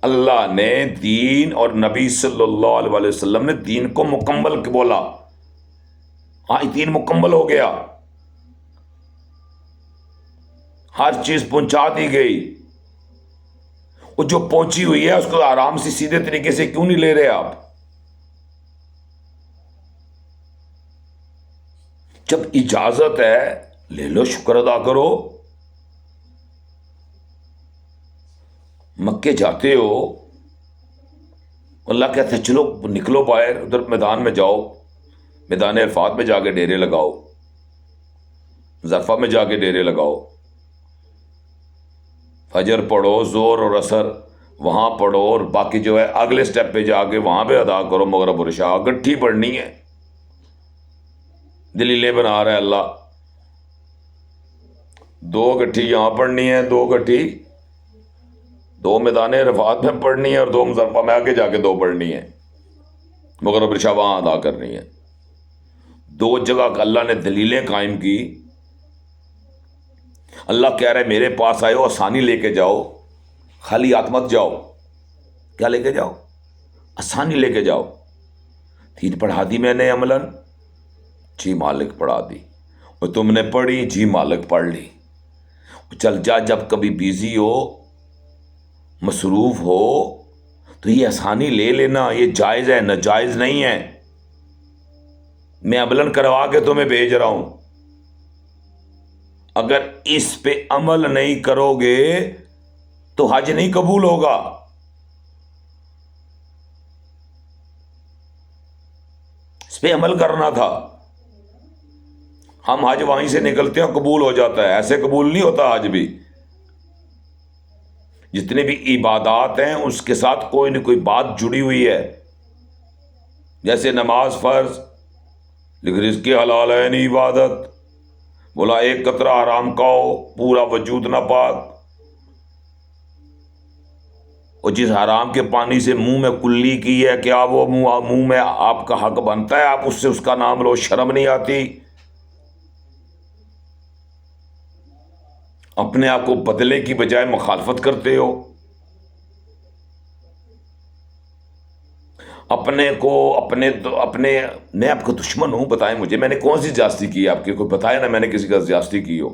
اللہ نے دین اور نبی صلی اللہ علیہ وسلم نے دین کو مکمل بولا، ہاں دین مکمل ہو گیا، ہر چیز پہنچا دی گئی، اور جو پہنچی ہوئی ہے اس کو آرام سے سیدھے طریقے سے کیوں نہیں لے رہے آپ؟ جب اجازت ہے لے لو، شکر ادا کرو۔ مکے جاتے ہو، اللہ کہتے ہیں چلو نکلو باہر، ادھر میدان میں جاؤ، میدان عرفات میں جا کے ڈیرے لگاؤ، ظرفہ میں جا کے ڈیرے لگاؤ، فجر پڑھو، زور اور عصر وہاں پڑھو، اور باقی جو ہے اگلے سٹیپ پہ جا کے وہاں پہ ادا کرو، مغرب اور عشاء گٹھی پڑھنی ہے، دلیلیں بنا رہا ہے اللہ، 2 گٹھی یہاں پڑھنی ہے، 2 گٹھی 2 میدان عرفات میں پڑھنی ہے، اور 2 مظفرہ میں آگے جا کے 2 پڑھنی ہے، مغرب عشاء وہاں ادا کرنی ہے۔ 2 جگہ اللہ نے دلیلیں قائم کی۔ اللہ کہہ رہے میرے پاس آئے ہو، آسانی لے کے جاؤ، خالی ہاتھ مت جاؤ۔ کیا لے کے جاؤ؟ آسانی لے کے جاؤ۔ دین پڑھا دی میں نے عملاً، جی مالک پڑھا دی، اور تم نے پڑھی، جی مالک پڑھ لی۔ چل جا، جب کبھی بیزی ہو، مصروف ہو تو یہ آسانی لے لینا، یہ جائز ہے، ناجائز نہیں ہے، میں عملاً کروا کے تمہیں بھیج رہا ہوں۔ اگر اس پہ عمل نہیں کرو گے تو حج نہیں قبول ہوگا۔ اس پہ عمل کرنا تھا۔ ہم حج وہیں سے نکلتے ہیں قبول ہو جاتا ہے، ایسے قبول نہیں ہوتا حج بھی۔ جتنے بھی عبادات ہیں اس کے ساتھ کوئی نہ کوئی بات جڑی ہوئی ہے، جیسے نماز فرض، لیکن رزق حلال ہے نہیں عبادت، بولا 1 قطرہ حرام کا ہو، پورا وجود نہ پاک، اور جس حرام کے پانی سے منہ میں کلی کی ہے، کیا وہ منہ میں آپ کا حق بنتا ہے؟ آپ اس سے اس کا نام لو، شرم نہیں آتی؟ اپنے آپ کو بدلے کی بجائے مخالفت کرتے ہو، اپنے کو اپنے میں آپ کا دشمن ہوں؟ بتائیں مجھے، میں نے کون سی زیادتی کی ہے آپ کی؟ کوئی بتائے نا میں نے کسی کا زیادتی کی ہو۔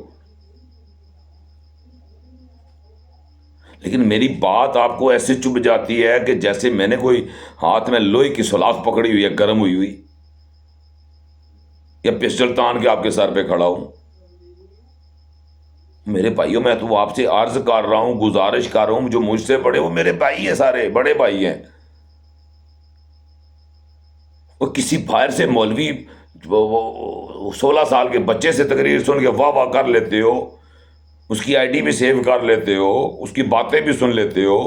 لیکن میری بات آپ کو ایسے چبھ جاتی ہے کہ جیسے میں نے کوئی ہاتھ میں لوہے کی سلاخ پکڑی ہوئی ہے، گرم ہوئی ہوئی، یا پسٹل تان کے آپ کے سر پہ کھڑا ہوں۔ میرے بھائیوں، میں تو آپ سے عرض کر رہا ہوں، گزارش کر رہا ہوں، جو مجھ سے بڑے وہ میرے بھائی ہیں، سارے بڑے بھائی ہیں۔ وہ کسی باہر سے مولوی 16 سال کے بچے سے تقریر سن کے واہ واہ کر لیتے ہو، اس کی آئی ڈی بھی سیو کر لیتے ہو، اس کی باتیں بھی سن لیتے ہو،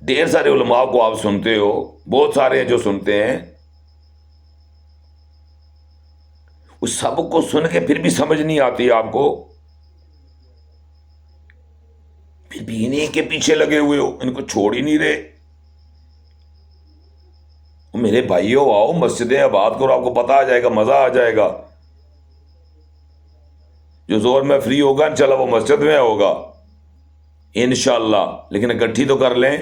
ڈھیر سارے علماء کو آپ سنتے ہو، بہت سارے ہیں جو سنتے ہیں، اس سب کو سن کے پھر بھی سمجھ نہیں آتی آپ کو، پھر بھی انہیں کے پیچھے لگے ہوئے ہو، ان کو چھوڑ ہی نہیں رہے۔ میرے بھائیوں، آؤ مسجدیں آباد کرو، آپ کو پتہ آ جائے گا، مزہ آ جائے گا۔ جو زور میں فری ہوگا انشاءاللہ وہ مسجد میں ہوگا انشاءاللہ، لیکن اکٹھی تو کر لیں،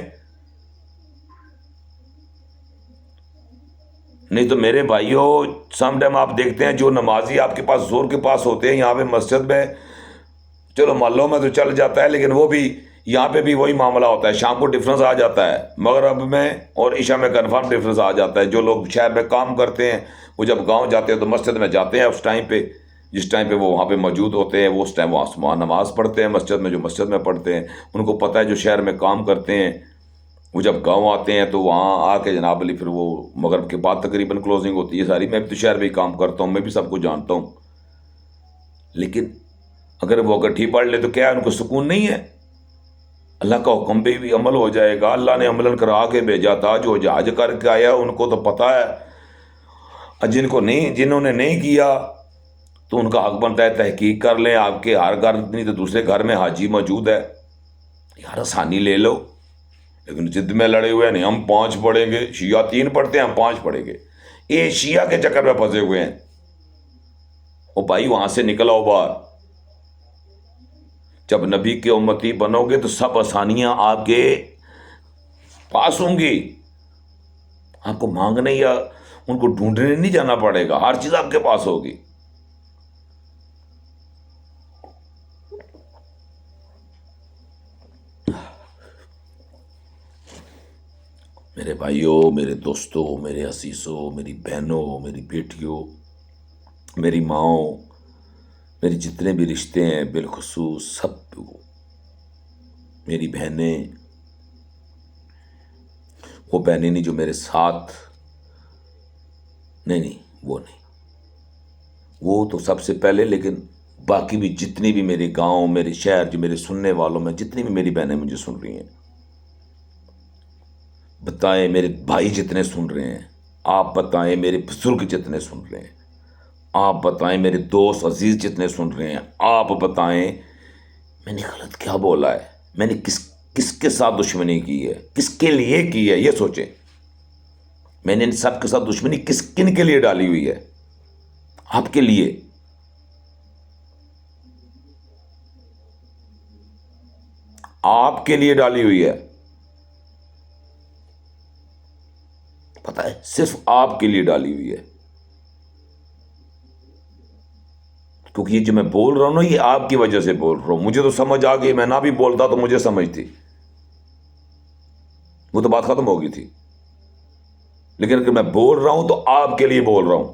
نہیں تو میرے بھائیوں سم ٹائم آپ دیکھتے ہیں جو نمازی آپ کے پاس زور کے پاس ہوتے ہیں یہاں پہ مسجد میں، چلو محلوں میں تو چل جاتا ہے، لیکن وہ بھی یہاں پہ بھی وہی معاملہ ہوتا ہے، شام کو ڈفرنس آ جاتا ہے، مغرب میں اور عشاء میں کنفرم ڈفرنس آ جاتا ہے۔ جو لوگ شہر میں کام کرتے ہیں وہ جب گاؤں جاتے ہیں تو مسجد میں جاتے ہیں اس ٹائم پہ، جس ٹائم پہ وہ وہاں پہ موجود ہوتے ہیں، وہ اس ٹائم وہاں نماز پڑھتے ہیں مسجد میں، جو مسجد میں پڑھتے ہیں۔ ان کو پتہ ہے جو شہر میں کام کرتے ہیں وہ جب گاؤں آتے ہیں تو وہاں آ کے جناب علی پھر وہ مغرب کے بعد تقریباً کلوزنگ ہوتی ہے ساری۔ میں بھی تو شہر میں ہی کام کرتا ہوں، میں بھی سب کو جانتا ہوں، لیکن اگر وہ اکٹھی پڑھ لے تو کیا ان کو سکون نہیں ہے؟ اللہ کا حکم پہ بھی عمل ہو جائے گا۔ اللہ نے عملاً کرا کے بھیجا تھا، جو حج کر کے آیا ان کو تو پتہ ہے، اور جنہوں نے نہیں کیا تو ان کا حق بنتا ہے تحقیق کر لیں۔ آپ کے ہر گھر نہیں تو دوسرے گھر میں حاجی موجود ہے، یار آسانی لے لو، لیکن ضد میں لڑے ہوئے نہیں، ہم 5 پڑھیں گے، شیعہ 3 پڑھتے ہیں ہم 5 پڑھیں گے، یہ شیعہ کے چکر میں پھنسے ہوئے ہیں۔ او بھائی وہاں سے نکل آؤ باہر، جب نبی کے امتی بنو گے تو سب آسانیاں آپ کے پاس ہوں گی، آپ کو مانگنے یا ان کو ڈھونڈنے نہیں جانا پڑے گا، ہر چیز آپ کے پاس ہوگی۔ میرے بھائیوں، میرے دوستوں، میرے عزیزوں، میری بہنوں، میری بیٹیوں، میری ماؤں، میری جتنے بھی رشتے ہیں بالخصوص سب، میری بہنیں، وہ بہنیں نہیں جو میرے ساتھ، نہیں وہ نہیں، وہ تو سب سے پہلے، لیکن باقی بھی جتنی بھی میرے گاؤں، میرے شہر، جو میرے سننے والوں میں جتنی بھی میری بہنیں مجھے سن رہی ہیں، بتائیں میرے بھائی جتنے سن رہے ہیں، آپ بتائیں میرے بزرگ جتنے سن رہے ہیں، آپ بتائیں میرے دوست عزیز جتنے سن رہے ہیں، آپ بتائیں میں نے غلط کیا بولا ہے، میں نے کس کے ساتھ دشمنی کی ہے، کس کے لیے کی ہے، یہ سوچیں۔ میں نے ان سب کے ساتھ دشمنی کن کے لیے ڈالی ہوئی ہے؟ آپ کے لیے، آپ کے لیے ڈالی ہوئی ہے، پتہ ہے صرف آپ کے لیے ڈالی ہوئی ہے، کیونکہ یہ جو میں بول رہا ہوں نا یہ آپ کی وجہ سے بول رہا ہوں۔ مجھے تو سمجھ آ گئی، میں نہ بھی بولتا تو مجھے سمجھ تھی، وہ تو بات ختم ہو گئی تھی، لیکن اگر میں بول رہا ہوں تو آپ کے لیے بول رہا ہوں،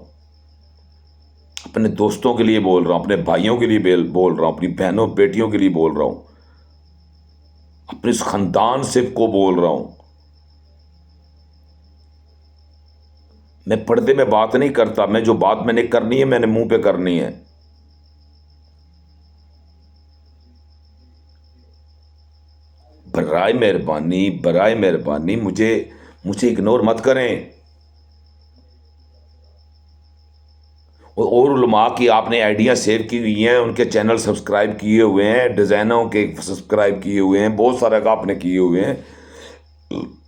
اپنے دوستوں کے لیے بول رہا ہوں، اپنے بھائیوں کے لیے بول رہا ہوں، اپنی بہنوں بیٹیوں کے لیے بول رہا ہوں، اپنے اس خاندان سے کو بول رہا ہوں۔ میں پردے میں بات نہیں کرتا، میں جو بات میں نے کرنی ہے میں نے منہ پہ کرنی ہے۔ برائے مہربانی مجھے اگنور مت کریں، اور علماء کی آپ نے آئیڈیاں سیو کی ہوئی ہیں، ان کے چینل سبسکرائب کیے ہوئے ہیں، ڈیزائنوں کے سبسکرائب کیے ہوئے ہیں، بہت سارے آپ نے کیے ہوئے ہیں،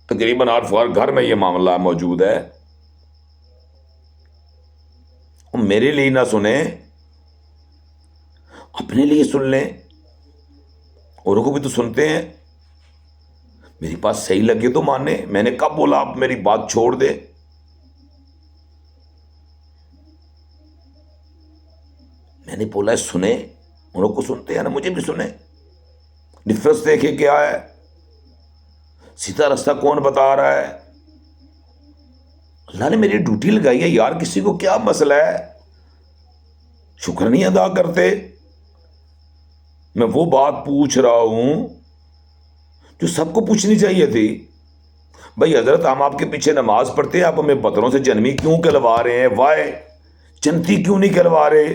تقریباً ہر گھر میں یہ معاملہ موجود ہے۔ میرے لیے نہ سنیں، اپنے لیے سن لیں، اوروں کو بھی تو سنتے ہیں۔ میری بات صحیح لگے تو مانے، میں نے کب بولا آپ میری بات چھوڑ دیں؟ میں نے بولا ہے سنیں، انہوں کو سنتے ہیں نا، مجھے بھی سنیں، ڈفرنس دیکھیں کیا ہے، سیدھا راستہ کون بتا رہا ہے۔ اللہ نے میری ڈیوٹی لگائی ہے یار، کسی کو کیا مسئلہ ہے، شکر نہیں ادا کرتے؟ میں وہ بات پوچھ رہا ہوں جو سب کو پوچھنی چاہیے تھی۔ بھائی حضرت، ہم آپ کے پیچھے نماز پڑھتے ہیں، آپ ہمیں پتھروں سے جنمی کیوں کہلوا رہے ہیں؟ وائے جنتی کیوں نہیں کہلوا رہے؟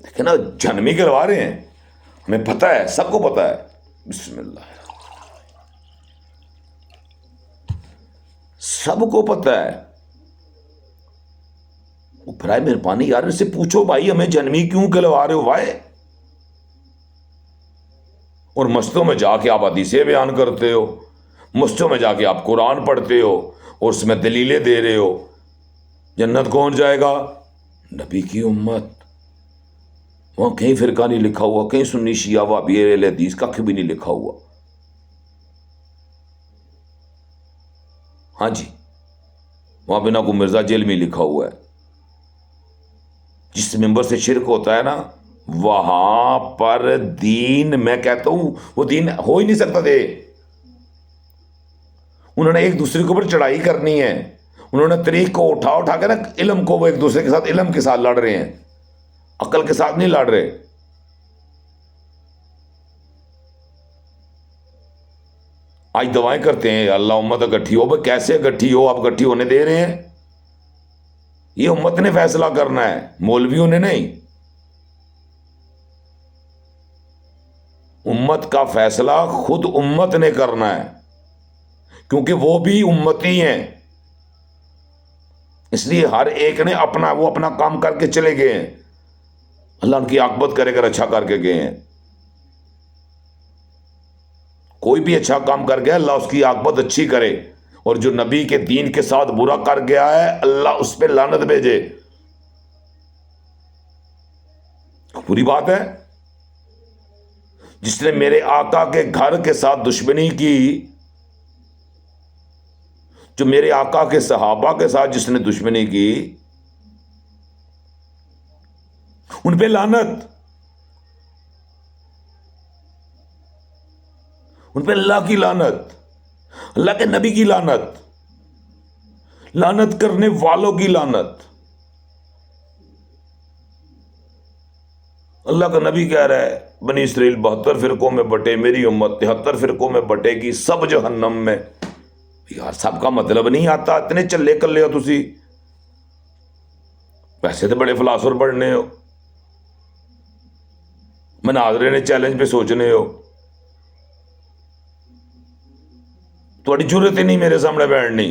دیکھیں نا، جنمی کہلوا رہے ہیں، ہمیں پتہ ہے، سب کو پتہ ہے۔ بسم اللہ، سب کو پتہ ہے۔ وہ برائے مہربانی یار ان سے پوچھو، بھائی ہمیں جنمی کیوں کہلوا رہے ہو؟ وائے، اور مسجدوں میں جا کے آپ حدیثیں بیان کرتے ہو، مسجدوں میں جا کے آپ قرآن پڑھتے ہو اور اس میں دلیلیں دے رہے ہو۔ جنت کون جائے گا؟ نبی کی امت۔ وہاں کہیں فرقہ نہیں لکھا ہوا، کہیں سنی شیعہ وہابی اہل حدیث ککھ بھی نہیں لکھا ہوا۔ ہاں جی، وہاں بنا کو مرزا جیل میں لکھا ہوا ہے۔ جس ممبر سے شرک ہوتا ہے نا، وہاں پر دین، میں کہتا ہوں وہ دین ہو ہی نہیں سکتا تھے۔ انہوں نے ایک دوسرے کے اوپر چڑھائی کرنی ہے، انہوں نے طریق کو اٹھا کے نا، علم کو، وہ ایک دوسرے کے ساتھ علم کے ساتھ لڑ رہے ہیں، عقل کے ساتھ نہیں لڑ رہے۔ آج دعائیں کرتے ہیں اللہ امت اکٹھی ہو، بھائی کیسے اکٹھی ہو؟ آپ اکٹھی ہونے دے رہے ہیں؟ یہ امت نے فیصلہ کرنا ہے، مولویوں نے نہیں۔ امت کا فیصلہ خود امت نے کرنا ہے، کیونکہ وہ بھی امتی ہیں، اس لیے ہر ایک نے وہ اپنا کام کر کے چلے گئے ہیں، اللہ ان کی عاقبت کرے کر اچھا کر کے گئے ہیں۔ کوئی بھی اچھا کام کر گیا اللہ اس کی عاقبت اچھی کرے، اور جو نبی کے دین کے ساتھ برا کر گیا ہے اللہ اس پہ لعنت بھیجے۔ پوری بات ہے۔ جس نے میرے آقا کے گھر کے ساتھ دشمنی کی، جو میرے آقا کے صحابہ کے ساتھ جس نے دشمنی کی، ان پہ لعنت، ان پہ اللہ کی لعنت، اللہ کے نبی کی لعنت، لعنت کرنے والوں کی لعنت۔ اللہ کا نبی کہہ رہا ہے بنی اسرائیل 72 فرقوں میں بٹے، میری امت 73 فرقوں میں بٹے گی، سب جہنم میں۔ یار سب کا مطلب نہیں آتا، اتنے چلے کلے ہو تسی، ویسے تو بڑے فلاسفر پڑھنے ہو، مناظرے نے چیلنج پہ سوچنے ہو، تھوڑی جرت ہی نہیں میرے سامنے بیٹھنی،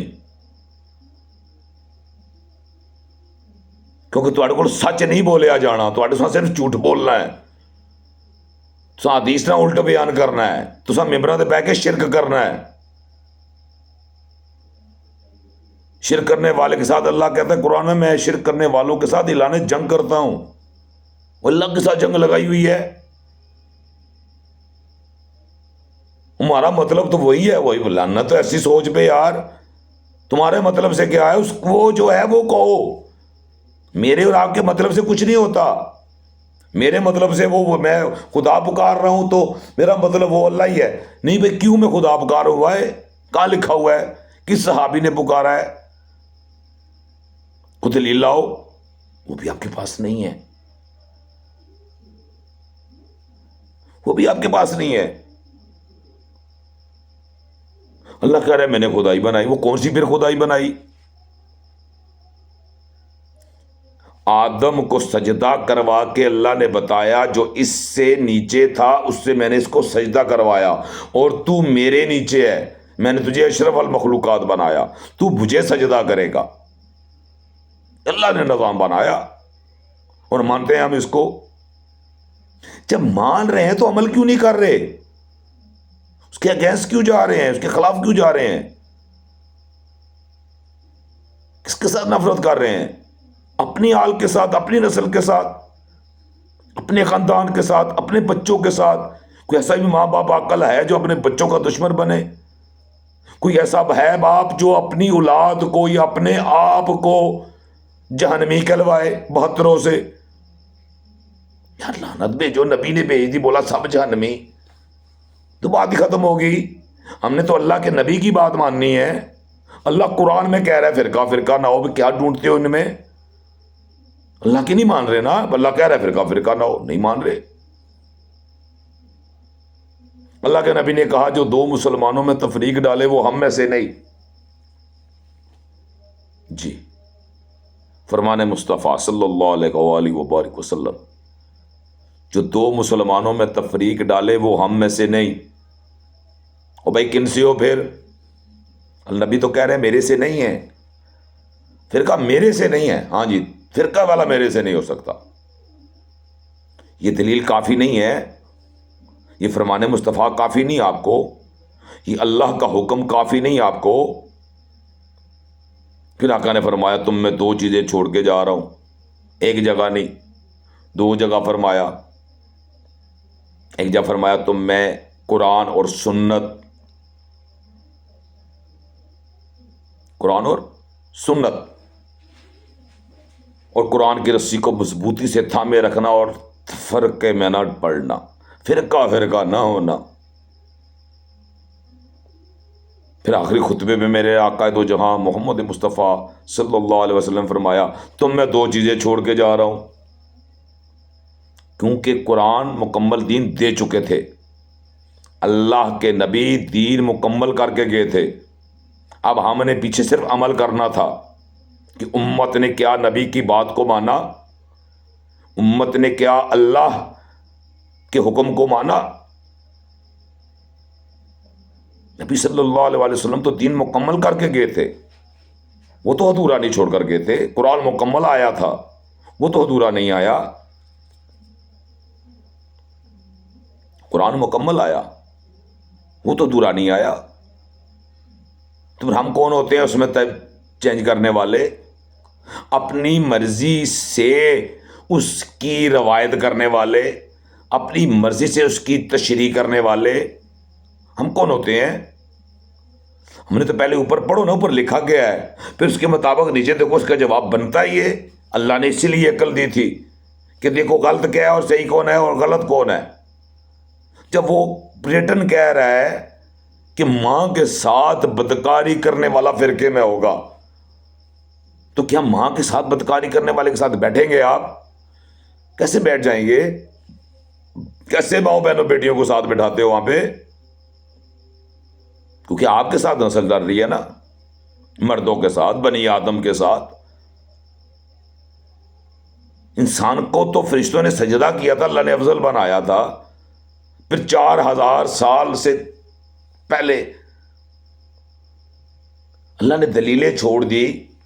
کیونکہ تھوڑے کو سچ نہیں بولیا جانا، تھوڑے ساتھ صرف جھوٹ بولنا ہے، تو حدیث نہ الٹ بیان کرنا ہے، تو سب ممبروں تے بیٹھ کے شرک کرنا ہے۔ شرک کرنے والے کے ساتھ اللہ کہتا ہے قرآن میں شرک کرنے والوں کے ساتھ اعلان جنگ کرتا ہوں۔ وہ اللہ کے ساتھ جنگ لگائی ہوئی ہے، ہمارا مطلب تو وہی ہے، وہی لعنت۔ تو ایسی سوچ پہ یار، تمہارے مطلب سے کیا ہے؟ اس کو جو ہے وہ کہو، میرے اور آپ کے مطلب سے کچھ نہیں ہوتا۔ میرے مطلب سے وہ میں خدا پکار رہا ہوں تو میرا مطلب وہ اللہ ہی ہے، نہیں بھائی کیوں میں خدا پکار ہوا ہے؟ کہاں لکھا ہوا ہے؟ کس صحابی نے پکارا ہے؟ خود دلیل لاؤ، وہ بھی آپ کے پاس نہیں ہے، وہ بھی آپ کے پاس نہیں ہے۔ اللہ کہہ رہا ہے میں نے خدائی بنائی، وہ کون سی پھر خدائی بنائی؟ آدم کو سجدہ کروا کے اللہ نے بتایا جو اس سے نیچے تھا اس سے میں نے اس کو سجدہ کروایا، اور تو میرے نیچے ہے، میں نے تجھے اشرف المخلوقات بنایا، تو مجھے سجدہ کرے گا۔ اللہ نے نظام بنایا اور مانتے ہیں ہم اس کو. جب مان رہے ہیں تو عمل کیوں نہیں کر رہے؟ اس کے اگینسٹ کیوں جا رہے ہیں؟ اس کے خلاف کیوں جا رہے ہیں؟ کس کے ساتھ نفرت کر رہے ہیں؟ اپنی آل کے ساتھ، اپنی نسل کے ساتھ، اپنے خاندان کے ساتھ، اپنے بچوں کے ساتھ. کوئی ایسا بھی ماں باپ عاقل ہے جو اپنے بچوں کا دشمن بنے؟ کوئی ایسا ہے باپ جو اپنی اولاد کو یا اپنے آپ کو جہنمی کہلوائے 72 سے؟ یار لعنت بھیجو، نبی نے بھیج دی، بولا سب جہنمی، تو بات ہی ختم ہوگی. ہم نے تو اللہ کے نبی کی بات ماننی ہے. اللہ قرآن میں کہہ رہا ہے فرقہ فرقہ نہ ہو. کیا ڈھونڈتے ہو ان میں؟ اللہ کی نہیں مان رہے نا. اللہ کہہ رہا ہے فرقہ فرقہ نہ ہو، نہیں مان رہے. اللہ کے نبی نے کہا جو 2 مسلمانوں میں تفریق ڈالے وہ ہم میں سے نہیں. جی فرمان مصطفیٰ صلی اللہ علیہ وآلہ وبارک وسلم، جو 2 مسلمانوں میں تفریق ڈالے وہ ہم میں سے نہیں. او بھائی کن سے ہو پھر؟ النبی تو کہہ رہے ہیں میرے سے نہیں ہے. فرقہ میرے سے نہیں ہے. ہاں جی، فرقہ والا میرے سے نہیں ہو سکتا. یہ دلیل کافی نہیں ہے، یہ فرمان مصطفیٰ کافی نہیں آپ کو، یہ اللہ کا حکم کافی نہیں آپ کو. پھر آقا نے فرمایا تم میں 2 چیزیں چھوڑ کے جا رہا ہوں. ایک جگہ نہیں، 2 جگہ فرمایا. ایک جگہ فرمایا تم میں قرآن اور سنت، قرآن اور سنت، اور قرآن کی رسی کو مضبوطی سے تھامے رکھنا اور فرقے میں نہ پڑنا، فرقہ فرقہ نہ ہونا. پھر آخری خطبے میں میرے آقا دو جہاں محمد مصطفیٰ صلی اللہ علیہ وسلم فرمایا تم میں 2 چیزیں چھوڑ کے جا رہا ہوں. کیونکہ قرآن مکمل دین دے چکے تھے، اللہ کے نبی دین مکمل کر کے گئے تھے. اب ہم نے پیچھے صرف عمل کرنا تھا کہ امت نے کیا نبی کی بات کو مانا، امت نے کیا اللہ کے حکم کو مانا. نبی صلی اللہ علیہ وسلم تو دین مکمل کر کے گئے تھے، وہ تو ادھورا نہیں چھوڑ کر گئے تھے. قرآن مکمل آیا تھا، وہ تو ادھورا نہیں آیا. قرآن مکمل آیا، وہ تو ادھورا نہیں آیا. تو پھر ہم کون ہوتے ہیں اس میں چینج کرنے والے؟ اپنی مرضی سے اس کی روایت کرنے والے، اپنی مرضی سے اس کی تشریح کرنے والے ہم کون ہوتے ہیں؟ ہم نے تو پہلے اوپر پڑھو نا، اوپر لکھا گیا ہے، پھر اس کے مطابق نیچے دیکھو، اس کا جواب بنتا ہی ہے. اللہ نے اسی لیے عقل دی تھی کہ دیکھو غلط کیا ہے اور صحیح کون ہے اور غلط کون ہے. جب وہ ریٹن کہہ رہا ہے کہ ماں کے ساتھ بدکاری کرنے والا فرقے میں ہوگا، تو کیا ماں کے ساتھ بدکاری کرنے والے کے ساتھ بیٹھیں گے آپ؟ کیسے بیٹھ جائیں گے؟ کیسے ماؤں بہنوں بیٹیوں کو ساتھ بٹھاتے ہو وہاں پہ؟ کیونکہ آپ کے ساتھ نسل در رہی ہے نا، مردوں کے ساتھ، بنی آدم کے ساتھ. انسان کو تو فرشتوں نے سجدہ کیا تھا، اللہ نے افضل بنایا تھا. پھر 4000 سال سے پہلے اللہ نے دلیلیں چھوڑ دی،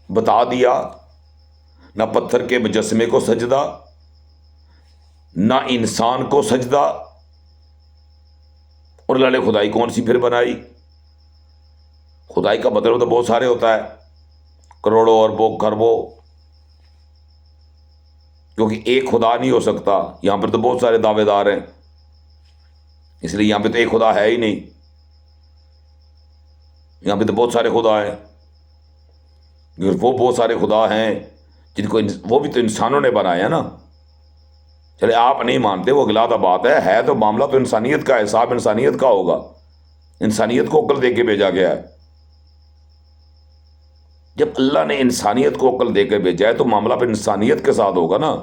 بتا دیا، نہ پتھر کے مجسمے کو سجدہ، نہ انسان کو سجدہ. اور اللہ نے خدائی کون سی پھر بنائی؟ خدائی کا مطلب تو بہت سارے ہوتا ہے، کروڑوں اربوں کھربوں، کیونکہ ایک خدا نہیں ہو سکتا. یہاں پر تو بہت سارے دعوے دار ہیں، اس لیے یہاں پہ تو ایک خدا ہے ہی نہیں. یہاں پہ تو بہت سارے خدا ہیں. وہ بہت سارے خدا ہیں جن کو وہ بھی تو انسانوں نے بنایا نا. چلے آپ نہیں مانتے، وہ غلط بات ہے تو معاملہ تو انسانیت کا ہے، حساب انسانیت کا ہوگا. انسانیت کو عقل دے کے بھیجا گیا ہے. جب اللہ نے انسانیت کو عقل دے کے بھیجا ہے تو معاملہ پھر انسانیت کے ساتھ ہوگا نا.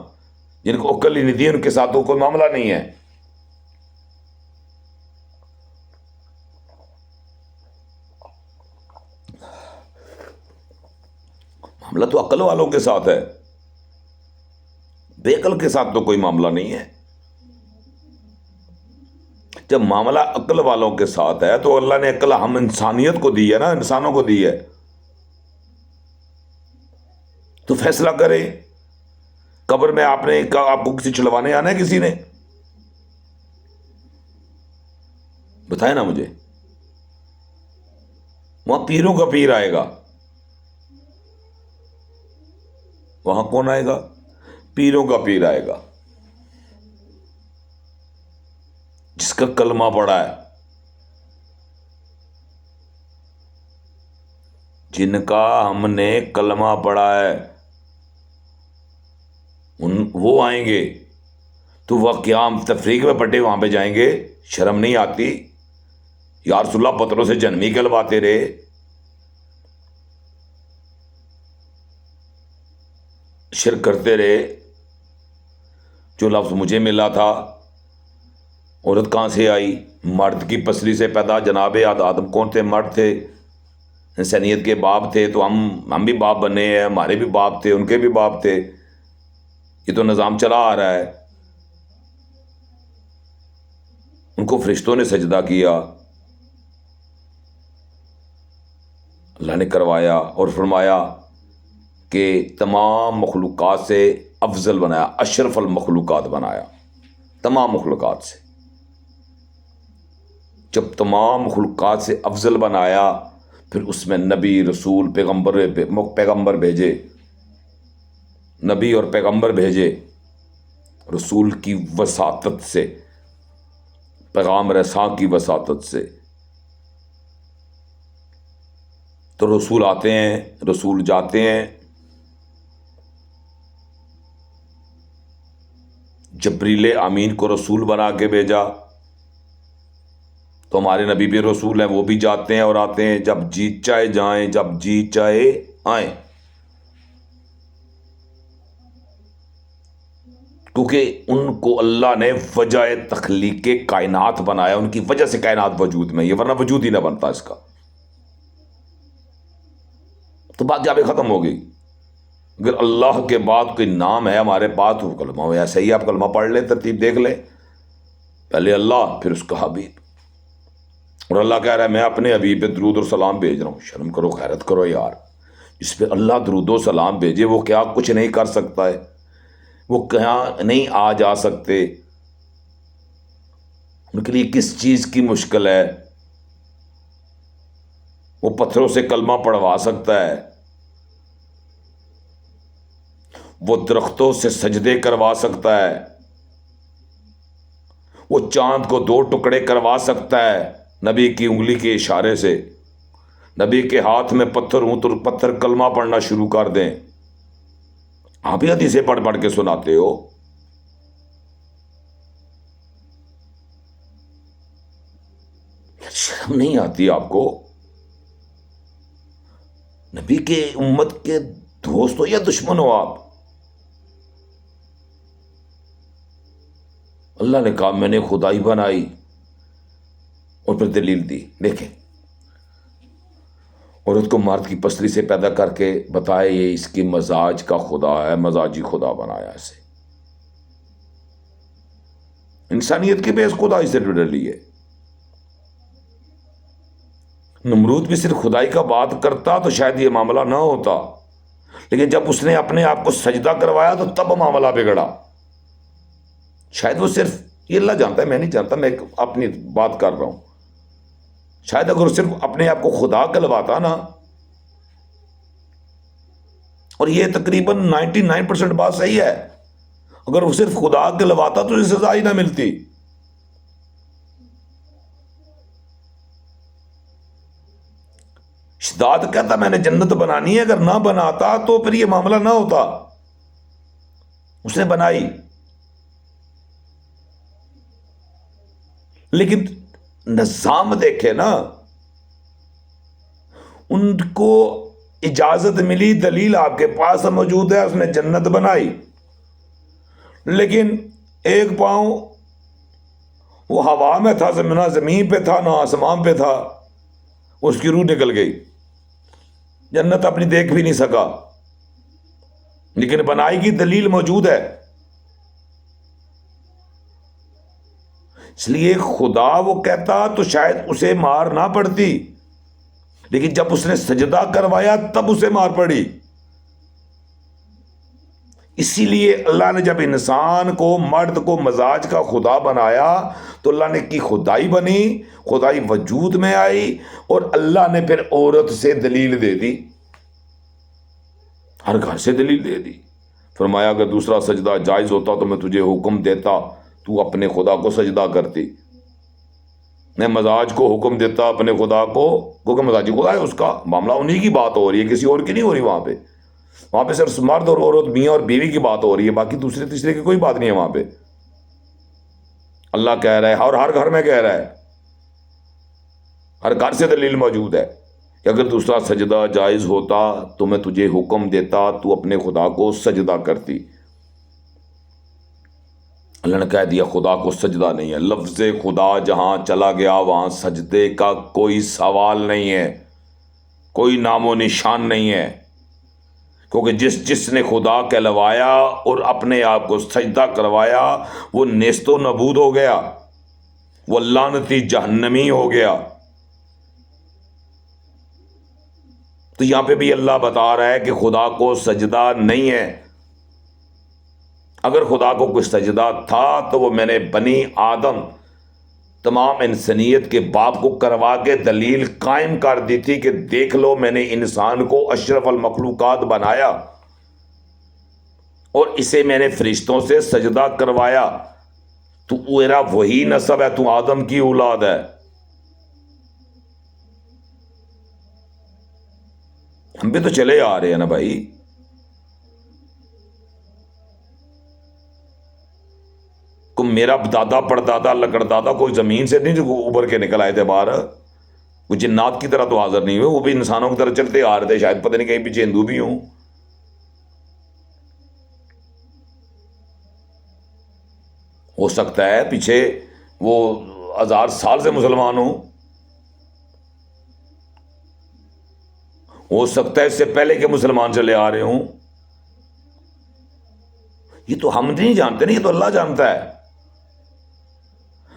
جن کو عقل ہی نہیں دی ان کے ساتھ تو کوئی معاملہ نہیں ہے. معاملہ تو عقل والوں کے ساتھ ہے، بے عقل کے ساتھ تو کوئی معاملہ نہیں ہے. جب معاملہ عقل والوں کے ساتھ ہے تو اللہ نے عقل ہم انسانیت کو دی ہے نا، انسانوں کو دی ہے. تو فیصلہ کریں. قبر میں آپ کو کسی چھڑوانے آنا ہے کسی نے؟ بتائیں نا مجھے. وہاں پیروں کا پیر آئے گا. وہاں کون آئے گا؟ پیروں کا پیر آئے گا، جس کا کلمہ پڑا ہے، جن کا ہم نے کلمہ پڑھا ہے، وہ آئیں گے. تو وہ کیا ہم تفریق میں پڑے وہاں پہ جائیں گے؟ شرم نہیں آتی؟ یا رسول اللہ پتھروں سے جنمی کہلواتے رہے. شرک کرتے رہے. جو لفظ مجھے ملا تھا، عورت کہاں سے آئی؟ مرد کی پسلی سے پیدا. جناب آدم کون تھے؟ مرد تھے، انسانیت کے باپ تھے. تو ہم بھی باپ بنے ہیں، ہمارے بھی باپ تھے، ان کے بھی باپ تھے. یہ تو نظام چلا آ رہا ہے. ان کو فرشتوں نے سجدہ کیا، اللہ نے کروایا اور فرمایا کہ تمام مخلوقات سے افضل بنایا، اشرف المخلوقات بنایا. تمام مخلوقات سے جب تمام مخلوقات سے افضل بنایا، پھر اس میں نبی، رسول، پیغمبر بھیجے. نبی اور پیغمبر بھیجے. رسول کی وساطت سے، پیغام رساں کی وساطت سے. تو رسول آتے ہیں، رسول جاتے ہیں. جبریل امین کو رسول بنا کے بھیجا. تو ہمارے نبی بھی رسول ہیں، وہ بھی جاتے ہیں اور آتے ہیں. جب جی چاہے جائیں، جب جی چاہے آئیں. کیونکہ ان کو اللہ نے وجہ تخلیق کائنات بنایا، ان کی وجہ سے کائنات وجود میں، یہ ورنہ وجود ہی نہ بنتا اس کا. تو بات جا پہ ختم ہو گئی. اگر اللہ کے بعد کوئی نام ہے ہمارے پاس تو کلمہ ہو. ایسا ہی آپ کلمہ پڑھ لیں، ترتیب دیکھ لیں. پہلے اللہ، پھر اس کا حبیب. اور اللہ کہہ رہا ہے میں اپنے حبیب پہ درود اور سلام بھیج رہا ہوں. شرم کرو، خیرت کرو یار. جس پہ اللہ درود و سلام بھیجے وہ کیا کچھ نہیں کر سکتا ہے؟ وہ کہاں نہیں آ جا سکتے؟ ان کے لیے کس چیز کی مشکل ہے؟ وہ پتھروں سے کلمہ پڑھوا سکتا ہے، وہ درختوں سے سجدے کروا سکتا ہے، وہ چاند کو 2 ٹکڑے کروا سکتا ہے نبی کی انگلی کے اشارے سے. نبی کے ہاتھ میں پتھر ہوں تو پتھر کلمہ پڑھنا شروع کر دیں. آپ ہی حدیثیں پڑھ پڑھ کے سناتے ہو. شرم نہیں آتی آپ کو؟ نبی کے امت کے دوست ہو یا دشمن ہو آپ؟ اللہ نے کہا میں نے خدائی بنائی، اور پھر دلیل دی. دیکھیں، عورت کو مرد کی پسلی سے پیدا کر کے بتائے یہ اس کی مزاج کا خدا ہے، مزاجی خدا بنایا اسے. انسانیت کی بیس خدائی سے ڈلی ہے. نمرود بھی صرف خدائی کا بات کرتا تو شاید یہ معاملہ نہ ہوتا، لیکن جب اس نے اپنے آپ کو سجدہ کروایا تو تب معاملہ بگڑا. شاید وہ صرف، یہ اللہ جانتا ہے، میں نہیں جانتا، میں اپنی بات کر رہا ہوں. شاید اگر وہ صرف اپنے آپ کو خدا کہلواتا نا، اور یہ تقریباً 99% بات صحیح ہے، اگر وہ صرف خدا کہلواتا تو اسے سزا ہی نہ ملتی. شداد کہتا میں نے جنت بنانی ہے، اگر نہ بناتا تو پھر یہ معاملہ نہ ہوتا. اس نے بنائی. لیکن نظام دیکھے نا، ان کو اجازت ملی، دلیل آپ کے پاس موجود ہے، اس نے جنت بنائی. لیکن ایک پاؤں وہ ہوا میں تھا، نہ زمین پہ تھا، نہ آسمان پہ تھا. اس کی روح نکل گئی، جنت اپنی دیکھ بھی نہیں سکا. لیکن بنائی کی دلیل موجود ہے. اس لیے خدا وہ کہتا تو شاید اسے مار نہ پڑتی، لیکن جب اس نے سجدہ کروایا تب اسے مار پڑی. اسی لیے اللہ نے جب انسان کو، مرد کو مزاج کا خدا بنایا تو اللہ نے کی خدائی بنی، خدائی وجود میں آئی، اور اللہ نے پھر عورت سے دلیل دے دی، ہر گھر سے دلیل دے دی۔ فرمایا اگر دوسرا سجدہ جائز ہوتا تو میں تجھے حکم دیتا تو اپنے خدا کو سجدہ کرتی، میں مزاج کو حکم دیتا اپنے خدا کو، کیونکہ مزاجی خدا ہے، اس کا معاملہ انہی کی بات ہو رہی ہے، کسی اور کی نہیں ہو رہی وہاں پہ صرف مرد اور عورت، میاں اور بیوی کی بات ہو رہی ہے، باقی دوسرے تیسرے کی کوئی بات نہیں ہے وہاں پہ۔ اللہ کہہ رہا ہے، اور ہر گھر میں کہہ رہا ہے، ہر گھر سے دلیل موجود ہے کہ اگر دوسرا سجدہ جائز ہوتا تو میں تجھے حکم دیتا تو اپنے خدا کو سجدہ کرتی۔ اللہ نے کہہ دیا خدا کو سجدہ نہیں ہے، لفظ خدا جہاں چلا گیا وہاں سجدے کا کوئی سوال نہیں ہے، کوئی نام و نشان نہیں ہے، کیونکہ جس نے خدا کہلوایا اور اپنے آپ کو سجدہ کروایا وہ نیست و نبود ہو گیا، وہ لعنتی جہنمی ہو گیا۔ تو یہاں پہ بھی اللہ بتا رہا ہے کہ خدا کو سجدہ نہیں ہے۔ اگر خدا کو کوئی سجدہ تھا تو وہ میں نے بنی آدم، تمام انسانیت کے باپ کو کروا کے دلیل قائم کر دی تھی کہ دیکھ لو میں نے انسان کو اشرف المخلوقات بنایا اور اسے میں نے فرشتوں سے سجدہ کروایا، تو میرا وہی نسب ہے، تو آدم کی اولاد ہے۔ ہم بھی تو چلے آ رہے ہیں نا بھائی، میرا دادا پردادا لکڑدادا کوئی زمین سے نہیں جو ابھر کے نکل آئے تھے باہر، وہ جنات کی طرح تو حاضر نہیں ہوئے، وہ بھی انسانوں کی طرح چلتے آ رہے تھے، شاید پتہ نہیں کہیں پیچھے ہندو بھی ہوں۔ ہو سکتا ہے پیچھے وہ 1000 سال سے مسلمان ہوں، ہو سکتا ہے اس سے پہلے کے مسلمان چلے آ رہے ہوں، یہ تو ہم نہیں جانتے نا، یہ تو اللہ جانتا ہے۔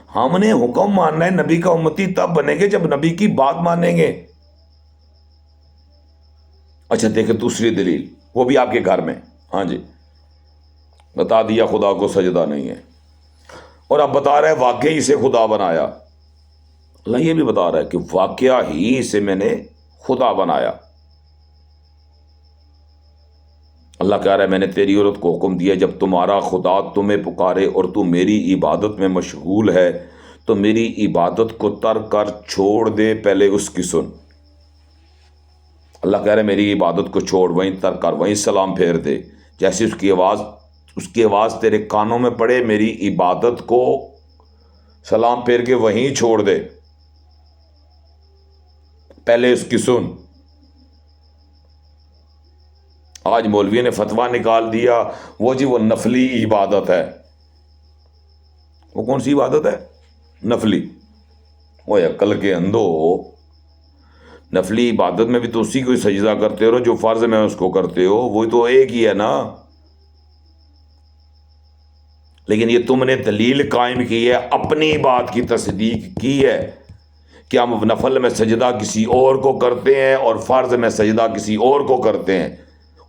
ہم نے حکم ماننا ہے، نبی کا امتی تب بنیں گے جب نبی کی بات مانیں گے۔ اچھا دیکھیں دوسری دلیل، وہ بھی آپ کے گھر میں، ہاں جی بتا دیا خدا کو سجدہ نہیں ہے، اور اب بتا رہا ہے واقعی اسے خدا بنایا۔ اللہ یہ بھی بتا رہا ہے کہ واقعہ ہی اسے میں نے خدا بنایا۔ اللہ کہہ رہا ہے میں نے تیری عورت کو حکم دیا جب تمہارا خدا تمہیں پکارے اور تو میری عبادت میں مشغول ہے تو میری عبادت کو ترک کر چھوڑ دے، پہلے اس کی سن۔ اللہ کہہ رہا ہے میری عبادت کو چھوڑ، وہیں ترک کر، وہیں سلام پھیر دے، جیسے اس کی آواز تیرے کانوں میں پڑے، میری عبادت کو سلام پھیر کے وہیں چھوڑ دے، پہلے اس کی سن۔ آج مولوی نے فتویٰ نکال دیا وہ جی وہ نفلی عبادت ہے۔ وہ کون سی عبادت ہے؟ نفلی۔ وہ عقل کے اندھو، نفلی عبادت میں بھی تو اسی کو سجدہ کرتے ہو جو فرض میں اس کو کرتے ہو، وہی تو ایک ہی ہے نا۔ لیکن یہ تم نے دلیل قائم کی ہے، اپنی بات کی تصدیق کی ہے کہ ہم نفل میں سجدہ کسی اور کو کرتے ہیں اور فرض میں سجدہ کسی اور کو کرتے ہیں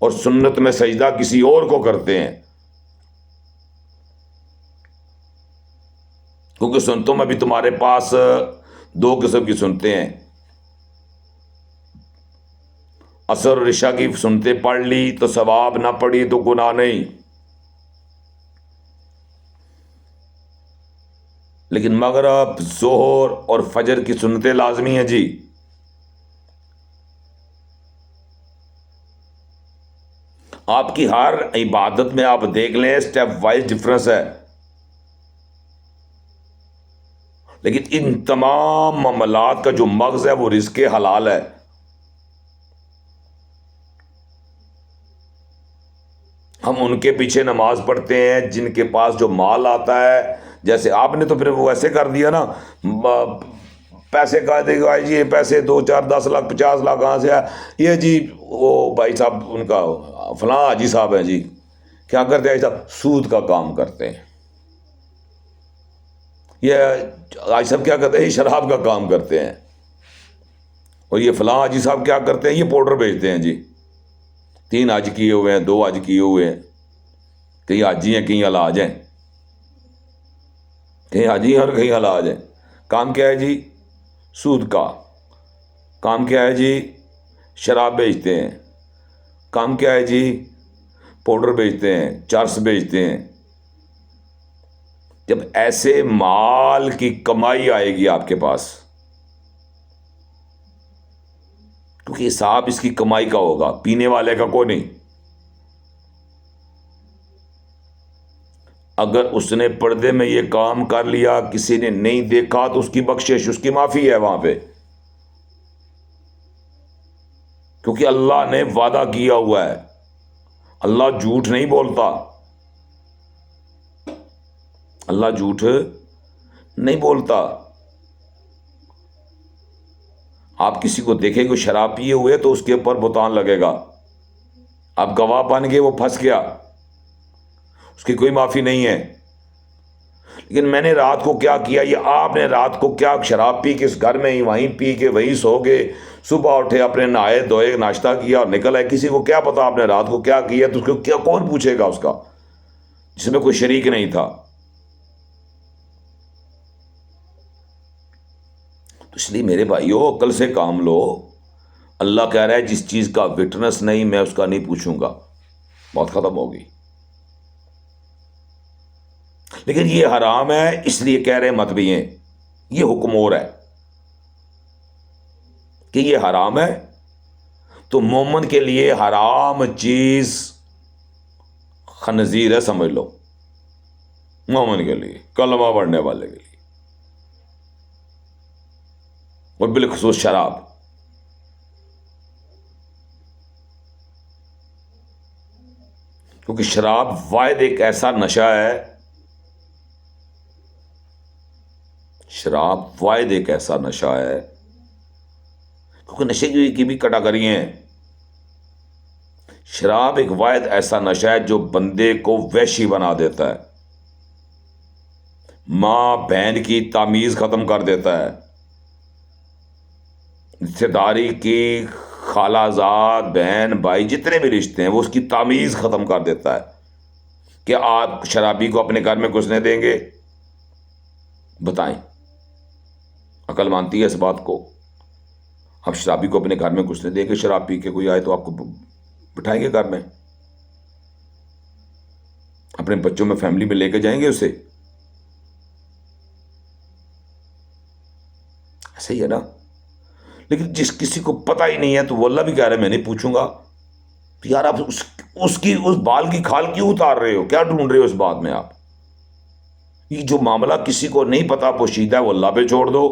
اور سنت میں سجدہ کسی اور کو کرتے ہیں، کیونکہ سنتوں میں بھی تمہارے پاس 2 قسم کی سنتے ہیں، عصر اور عشاء کی سنتے پڑھ لی تو ثواب، نہ پڑھی تو گناہ نہیں، لیکن مغرب، ظہر اور فجر کی سنتیں لازمی ہیں جی۔ آپ کی ہر عبادت میں آپ دیکھ لیں سٹیپ وائز ڈفرنس ہے، لیکن ان تمام معاملات کا جو مغز ہے وہ رزق حلال ہے۔ ہم ان کے پیچھے نماز پڑھتے ہیں جن کے پاس جو مال آتا ہے، جیسے آپ نے تو پھر وہ ایسے کر دیا نا، پیسے کا دے گا جی، یہ پیسے 2 4 10 لاکھ 50 لاکھ کہاں سے آیا، یہ جی وہ بھائی صاحب ان کا فلاں حاجی صاحب ہیں جی، کیا کرتے ہیں صاحب؟ سود کا کام کرتے ہیں۔ یہ حاجی صاحب کیا کرتے ہیں؟ یہ شراب کا کام کرتے ہیں۔ اور یہ فلاں حاجی صاحب کیا کرتے ہیں؟ یہ پاؤڈر بیچتے ہیں جی، 3 حج کیے ہوئے ہیں، 2 حج کیے ہوئے ہیں۔ کہیں حاجی ہیں کہیں علاج ہیں، کہیں حاجی ہیں اور کہیں علاج ہیں. کام کیا ہے جی؟ سود کا. کام کیا ہے جی؟ شراب بیچتے ہیں. کام کیا ہے جی؟ پاؤڈر بیچتے ہیں، چرس بیچتے ہیں. جب ایسے مال کی کمائی آئے گی آپ کے پاس، کیونکہ حساب اس کی کمائی کا ہوگا، پینے والے کا کوئی نہیں. اگر اس نے پردے میں یہ کام کر لیا، کسی نے نہیں دیکھا، تو اس کی بخشش، اس کی معافی ہے وہاں پہ، کیونکہ اللہ نے وعدہ کیا ہوا ہے. اللہ جھوٹ نہیں بولتا، اللہ جھوٹ نہیں بولتا. آپ کسی کو دیکھیں کہ شراب پیے ہوئے تو اس کے اوپر بہتان لگے گا، آپ گواہ بن گئے، وہ پھنس گیا، اس کی کوئی معافی نہیں ہے. لیکن میں نے رات کو کیا کیا، یہ آپ نے رات کو کیا شراب پی کے اس گھر میں ہی وہیں پی کے وہیں سو گئے، صبح اٹھے اپنے نہائے دھوئے ناشتہ کیا اور نکل آئے. کسی کو کیا پتا آپ نے رات کو کیا کیا، تو اس کو کیا کون پوچھے گا اس کا، جس میں کوئی شریک نہیں تھا. تو اس لیے میرے بھائیو عقل سے کام لو. اللہ کہہ رہا ہے جس چیز کا وٹنس نہیں میں اس کا نہیں پوچھوں گا، بات ختم ہوگی. لیکن یہ حرام ہے اس لیے کہہ رہے مت بھی ہیں. یہ حکم اور ہے کہ یہ حرام ہے، تو مومن کے لیے حرام چیز خنزیر ہے، سمجھ لو. مومن کے لیے، کلمہ پڑھنے والے کے لیے، اور بالخصوص شراب. کیونکہ شراب واحد ایک ایسا نشہ ہے، شراب واحد ایک ایسا نشہ ہے، کیونکہ نشے کی بھی کٹاگری ہیں. شراب ایک واحد ایسا نشہ ہے جو بندے کو وحشی بنا دیتا ہے، ماں بہن کی تمیز ختم کر دیتا ہے، رشتے داری کی خالہ زاد بہن بھائی جتنے بھی رشتے ہیں وہ اس کی تمیز ختم کر دیتا ہے. کہ آپ شرابی کو اپنے گھر میں گھسنے دیں گے؟ بتائیں، عقل مانتی ہے اس بات کو؟ آپ شرابی کو اپنے گھر میں گھسنے دیں گے؟ شراب پی کے کوئی آئے تو آپ کو بٹھائیں گے گھر میں؟ اپنے بچوں میں فیملی میں لے کے جائیں گے اسے؟ ایسے ہی ہے نا. لیکن جس کسی کو پتہ ہی نہیں ہے تو وہ اللہ بھی کہہ رہے میں نہیں پوچھوں گا. تو یار آپ اس بال کی کھال کیوں اتار رہے ہو؟ کیا ڈھونڈ رہے ہو اس بات میں آپ؟ یہ جو معاملہ کسی کو نہیں پتا پوشیدہ ہے وہ اللہ پہ چھوڑ دو.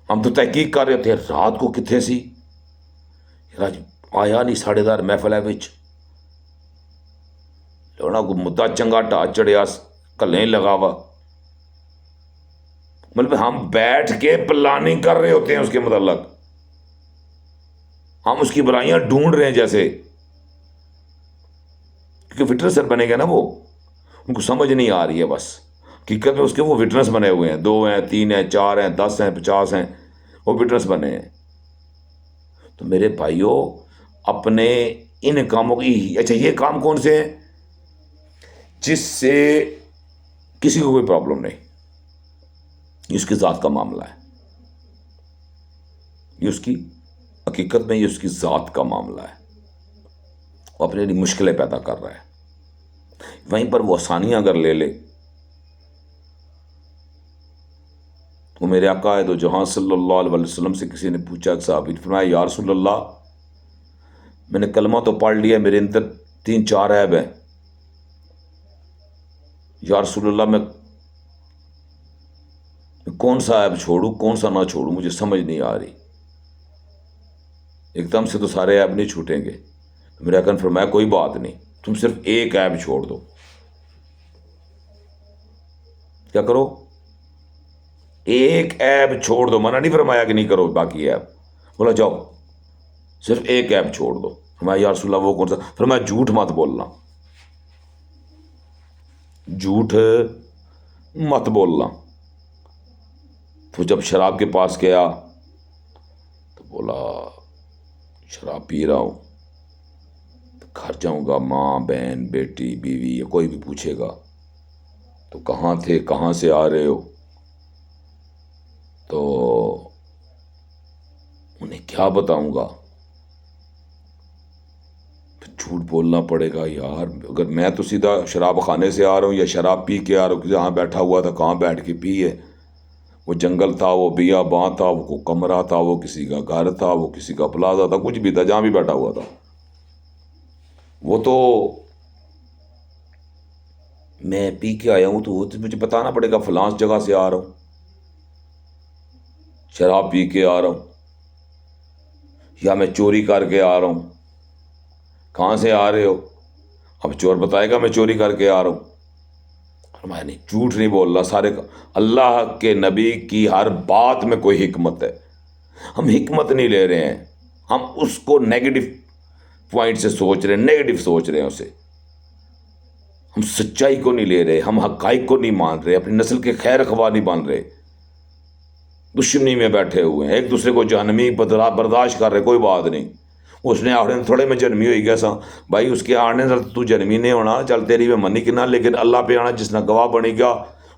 ہم تو تحقیق کر رہے تھے رات کو کتنے سی راج آیا نہیں 10:30 محفل ہے بچ لونا کو مدعا چنگا ٹا چڑھیا کلیں لگا ہوا. مطلب ہم بیٹھ کے پلاننگ کر رہے ہوتے ہیں اس کے متعلق، ہم اس کی برائیاں ڈھونڈ رہے ہیں جیسے، کیونکہ وٹنس بنے گا نا، وہ ان کو سمجھ نہیں آ رہی ہے. بس حقیقت میں اس کے وہ وٹنس بنے ہوئے ہیں، 2 ہیں 3 ہیں 4 ہیں 10 ہیں 50 ہیں، وہ وٹنس بنے ہیں. تو میرے بھائیوں اپنے ان کاموں کی، اچھا یہ کام کون سے ہیں جس سے کسی کو کوئی پرابلم نہیں، یہ اس کی ذات کا معاملہ ہے، یہ اس کی حقیقت میں یہ اس کی ذات کا معاملہ ہے. وہ اپنے لیے مشکلیں پیدا کر رہا ہے. وہیں پر وہ آسانیاں اگر لے لے، وہ میرے آقا ہے تو جہاں صلی اللہ علیہ وسلم سے کسی نے پوچھا کہ صحابی نے فرمایا یا رسول اللہ میں نے کلمہ تو پڑھ لیا، میرے اندر 3-4 عیب ہیں، یا رسول اللہ میں کون سا عیب چھوڑوں کون سا نہ چھوڑوں، مجھے سمجھ نہیں آ رہی. ایک دم سے تو سارے عیب نہیں چھوٹیں گے. میرے آقا نے فرمایا کوئی بات نہیں، تم صرف ایک عیب چھوڑ دو. کیا کرو؟ ایک عیب چھوڑ دو. منع نہیں فرمایا کہ نہیں کرو باقی عیب، بولا جاؤ صرف ایک عیب چھوڑ دو. فرمایا یا رسول اللہ وہ کون سا؟ فرمایا جھوٹ مت بولنا، جھوٹ مت بولنا. تو جب شراب کے پاس گیا تو بولا شراب پی رہا ہوں. گھر جاؤں گا، ماں بہن بیٹی بیوی یا کوئی بھی پوچھے گا تو کہاں تھے، کہاں سے آ رہے ہو، تو انہیں کیا بتاؤں گا؟ پھر جھوٹ بولنا پڑے گا یار، اگر میں تو سیدھا شراب خانے سے آ رہا ہوں یا شراب پی کے آ رہا ہوں، جہاں بیٹھا ہوا تھا کہاں بیٹھ کے پی ہے، وہ جنگل تھا، وہ بیاباں تھا، وہ کمرہ تھا، وہ کسی کا گھر تھا، وہ کسی کا پلازا تھا، کچھ بھی تھا، جہاں بھی بیٹھا ہوا تھا، وہ تو میں پی کے آیا ہوں تو وہ تو مجھے بتانا پڑے گا فلاں جگہ سے آ رہا ہوں، شراب پی کے آ رہا ہوں، یا میں چوری کر کے آ رہا ہوں۔ کہاں سے آ رہے ہو؟ اب چور بتائے گا میں چوری کر کے آ رہا ہوں۔ میں نہیں، جھوٹ نہیں بول رہا سارے کا۔ اللہ کے نبی کی ہر بات میں کوئی حکمت ہے، ہم حکمت نہیں لے رہے ہیں، ہم اس کو نیگیٹو پوائنٹ سے سوچ رہے ہیں، نیگیٹو سوچ رہے ہیں اسے، ہم سچائی کو نہیں لے رہے، ہم حقائق کو نہیں مان رہے، اپنی نسل کے خیر خواہ نہیں بن رہے، دشمنی میں بیٹھے ہوئے ہیں، ایک دوسرے کو جہنمی برداشت کر رہے، کوئی بات نہیں۔ اس نے آڑے تھوڑے میں جنمی ہوئی گیا سا بھائی، اس کے آنے سے تو جنمی نہیں ہونا، چل تیری میں منی کنا، لیکن اللہ پہ آنا جس نے گواہ بنی گیا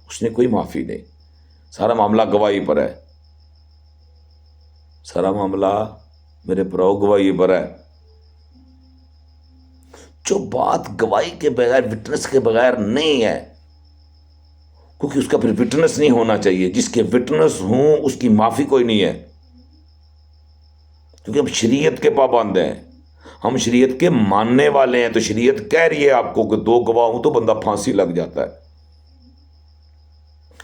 اس نے کوئی معافی نہیں، سارا معاملہ گواہی پر ہے، سارا معاملہ میرے پراؤ گواہی پر ہے۔ جو بات گواہی کے بغیر، وٹنس کے بغیر نہیں ہے، کیونکہ اس کا پھر وٹنس نہیں ہونا چاہیے، جس کے وٹنس ہوں اس کی معافی کوئی نہیں ہے، کیونکہ ہم شریعت کے پابند ہیں، ہم شریعت کے ماننے والے ہیں، تو شریعت کہہ رہی ہے آپ کو کہ دو گواہ ہوں تو بندہ پھانسی لگ جاتا ہے۔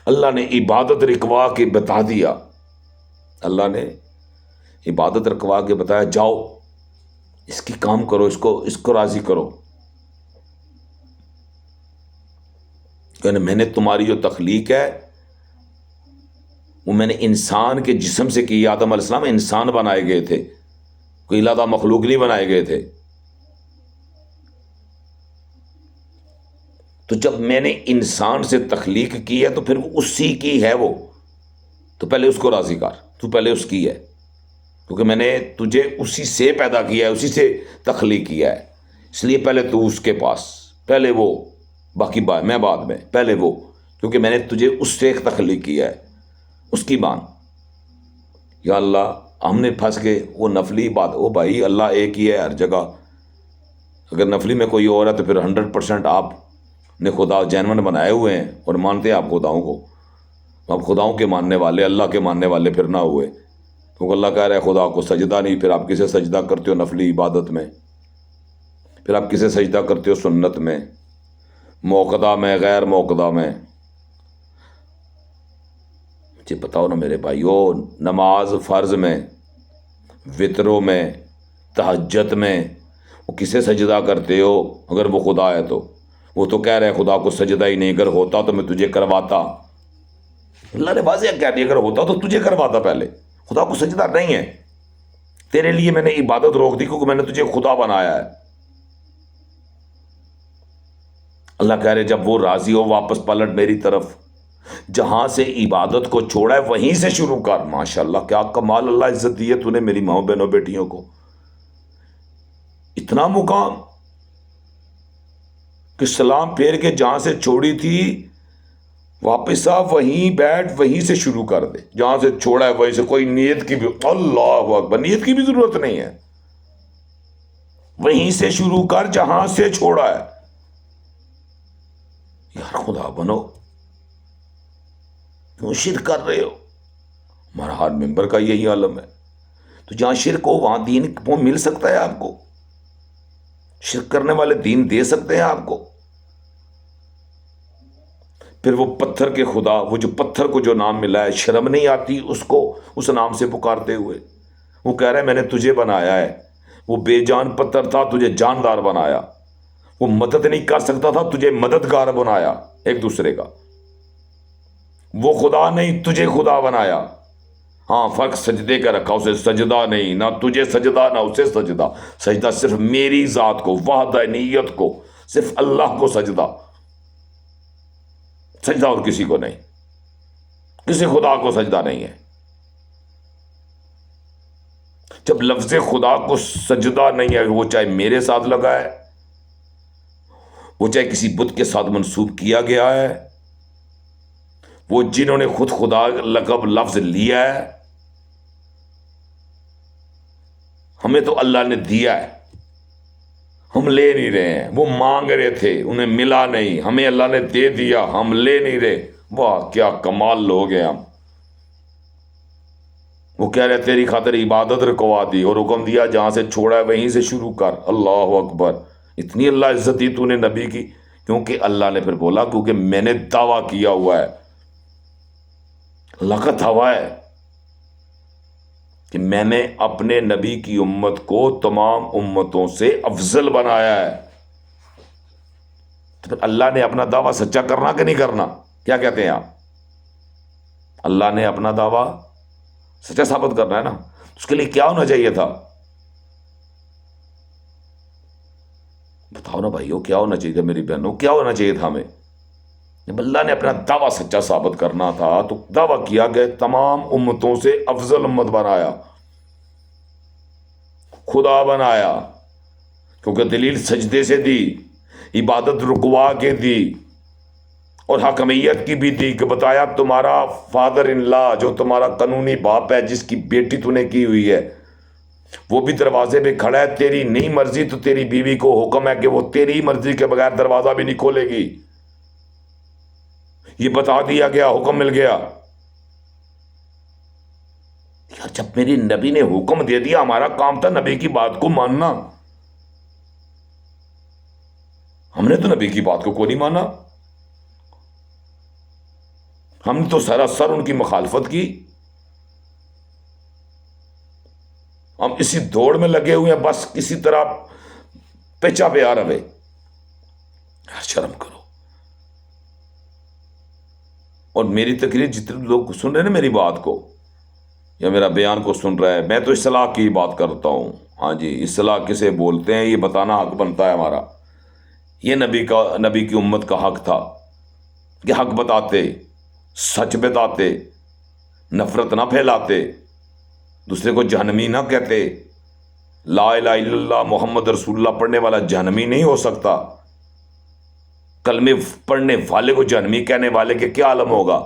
اللہ نے عبادت رکوا کے بتا دیا، اللہ نے عبادت رکوا کے بتایا جاؤ اس کی کام کرو، اس کو راضی کرو، یعنی میں نے تمہاری جو تخلیق ہے وہ میں نے انسان کے جسم سے کی، آدم علیہ السلام انسان بنائے گئے تھے، کوئی علیحدہ مخلوق نہیں بنائے گئے تھے، تو جب میں نے انسان سے تخلیق کی ہے تو پھر وہ اسی کی ہے، وہ تو پہلے اس کو راضی کر، تو پہلے اس کی ہے، کیونکہ میں نے تجھے اسی سے پیدا کیا ہے، اسی سے تخلیق کیا ہے، اس لیے پہلے تو اس کے پاس، پہلے وہ، باقی میں بعد میں، پہلے وہ، کیونکہ میں نے تجھے اس سے ایک تخلیق کیا ہے، اس کی مان۔ یا اللہ ہم نے پھنس گئے وہ نفلی بات، وہ بھائی اللہ ایک ہی ہے ہر جگہ، اگر نفلی میں کوئی اور ہے تو پھر 100% آپ نے خدا جینون بنائے ہوئے ہیں اور مانتے ہیں آپ خداؤں کو، آپ خداؤں کے ماننے والے، اللہ کے ماننے والے پھر نہ ہوئے، کیونکہ اللہ کہہ رہا ہے خدا کو سجدہ نہیں، پھر آپ کسے سجدہ کرتے ہو نفلی عبادت میں، پھر آپ کسے سجدہ کرتے ہو سنت میں، موقدہ میں، غیر موقدہ میں؟ مجھے بتاؤ نا میرے بھائیو، نماز فرض میں، وطروں میں، تہجد میں، وہ کسے سجدہ کرتے ہو؟ اگر وہ خدا ہے تو وہ تو کہہ رہے خدا کو سجدہ ہی نہیں، اگر ہوتا تو میں تجھے کرواتا، اللہ نے واضح کہہ دیا اگر ہوتا تو تجھے کرواتا، پہلے خدا کو سجدہ نہیں ہے، تیرے لیے میں نے عبادت روک دی کیونکہ میں نے تجھے خدا بنایا ہے۔ اللہ کہہ رہے جب وہ راضی ہو واپس پلٹ میری طرف، جہاں سے عبادت کو چھوڑا ہے وہیں سے شروع کر۔ ماشاءاللہ کیا کمال اللہ عزت دی ہے تو نے میری ماں بہنوں بیٹیوں کو، اتنا مقام کہ سلام پھیر کے جہاں سے چھوڑی تھی واپس آ، وہیں بیٹھ، وہیں سے شروع کر دے، جہاں سے چھوڑا ہے وہیں سے، کوئی نیت کی بھی، اللہ اکبر، نیت کی بھی ضرورت نہیں ہے، وہیں سے شروع کر جہاں سے چھوڑا ہے۔ یار خدا بنو، کیوں شرک کر رہے ہو؟ ہمارا ہر ممبر کا یہی عالم ہے، تو جہاں شرک ہو وہاں دین وہ مل سکتا ہے آپ کو، شرک کرنے والے دین دے سکتے ہیں آپ کو؟ پھر وہ پتھر کے خدا، وہ جو پتھر کو جو نام ملا ہے، شرم نہیں آتی اس کو اس نام سے پکارتے ہوئے؟ وہ کہہ رہا ہے میں نے تجھے بنایا ہے، وہ بے جان پتھر تھا تجھے جاندار بنایا، وہ مدد نہیں کر سکتا تھا تجھے مددگار بنایا ایک دوسرے کا، وہ خدا نہیں تجھے خدا بنایا۔ ہاں فرق سجدے کا رکھا، اسے سجدہ نہیں، نہ تجھے سجدہ نہ اسے سجدہ، سجدہ صرف میری ذات کو، وحدانیت کو، صرف اللہ کو سجدہ، سجدہ اور کسی کو نہیں، کسی خدا کو سجدہ نہیں ہے۔ جب لفظ خدا کو سجدہ نہیں ہے، وہ چاہے میرے ساتھ لگا ہے، وہ چاہے کسی بت کے ساتھ منسوب کیا گیا ہے، وہ جنہوں نے خود خدا لقب لفظ لیا ہے، ہمیں تو اللہ نے دیا ہے، ہم لے نہیں رہے ہیں۔ وہ مانگ رہے تھے، انہیں ملا نہیں، ہمیں اللہ نے دے دیا، ہم لے نہیں رہے۔ واہ کیا کمال لوگ ہیں ہم۔ وہ کہہ رہے تیری خاطر عبادت رکوا دی اور حکم دیا جہاں سے چھوڑا ہے وہیں سے شروع کر۔ اللہ اکبر، اتنی اللہ عزت دی تو نے نبی کی، کیونکہ اللہ نے پھر بولا کیونکہ میں نے دعویٰ کیا ہوا ہے، اللہ کا دعویٰ ہے کہ میں نے اپنے نبی کی امت کو تمام امتوں سے افضل بنایا ہے۔ تو پھر اللہ نے اپنا دعویٰ سچا کرنا کہ نہیں کرنا؟ کیا کہتے ہیں آپ؟ اللہ نے اپنا دعویٰ سچا ثابت کرنا ہے نا، اس کے لیے کیا ہونا چاہیے تھا؟ بتاؤ نا بھائیو، کیا ہونا چاہیے تھا؟ میری بہنوں، کیا ہونا چاہیے تھا ہمیں؟ جب اللہ نے اپنا دعویٰ سچا ثابت کرنا تھا تو دعویٰ کیا گیا تمام امتوں سے افضل امت بنایا، خدا بنایا، کیونکہ دلیل سجدے سے دی، عبادت رکوا کے دی، اور حکمیت کی بھی دی کہ بتایا تمہارا فادر ان لا، جو تمہارا قانونی باپ ہے، جس کی بیٹی تو نے کی ہوئی ہے، وہ بھی دروازے پہ کھڑا ہے، تیری نہیں مرضی تو تیری بیوی کو حکم ہے کہ وہ تیری مرضی کے بغیر دروازہ بھی نہیں کھولے گی۔ یہ بتا دیا گیا، حکم مل گیا۔ یار جب میری نبی نے حکم دے دیا، ہمارا کام تھا نبی کی بات کو ماننا۔ ہم نے تو نبی کی بات کو کوئی نہیں مانا، ہم نے تو سراسر ان کی مخالفت کی۔ ہم اسی دوڑ میں لگے ہوئے ہیں، بس کسی طرح پیچا پہ آ رہے۔ شرم کرو۔ اور میری تقریر جتنے لوگ سن رہے ہیں نا میری بات کو یا میرا بیان کو سن رہا ہے، میں تو اصلاح کی بات کرتا ہوں۔ ہاں جی، اصلاح کسے بولتے ہیں یہ بتانا حق بنتا ہے ہمارا۔ یہ نبی کی امت کا حق تھا کہ حق بتاتے، سچ بتاتے، نفرت نہ پھیلاتے، دوسرے کو جہنمی نہ کہتے۔ لا الہ الا اللہ محمد رسول اللہ پڑھنے والا جہنمی نہیں ہو سکتا۔ کلمے پڑھنے والے کو جہنمی کہنے والے کے کیا عالم ہوگا؟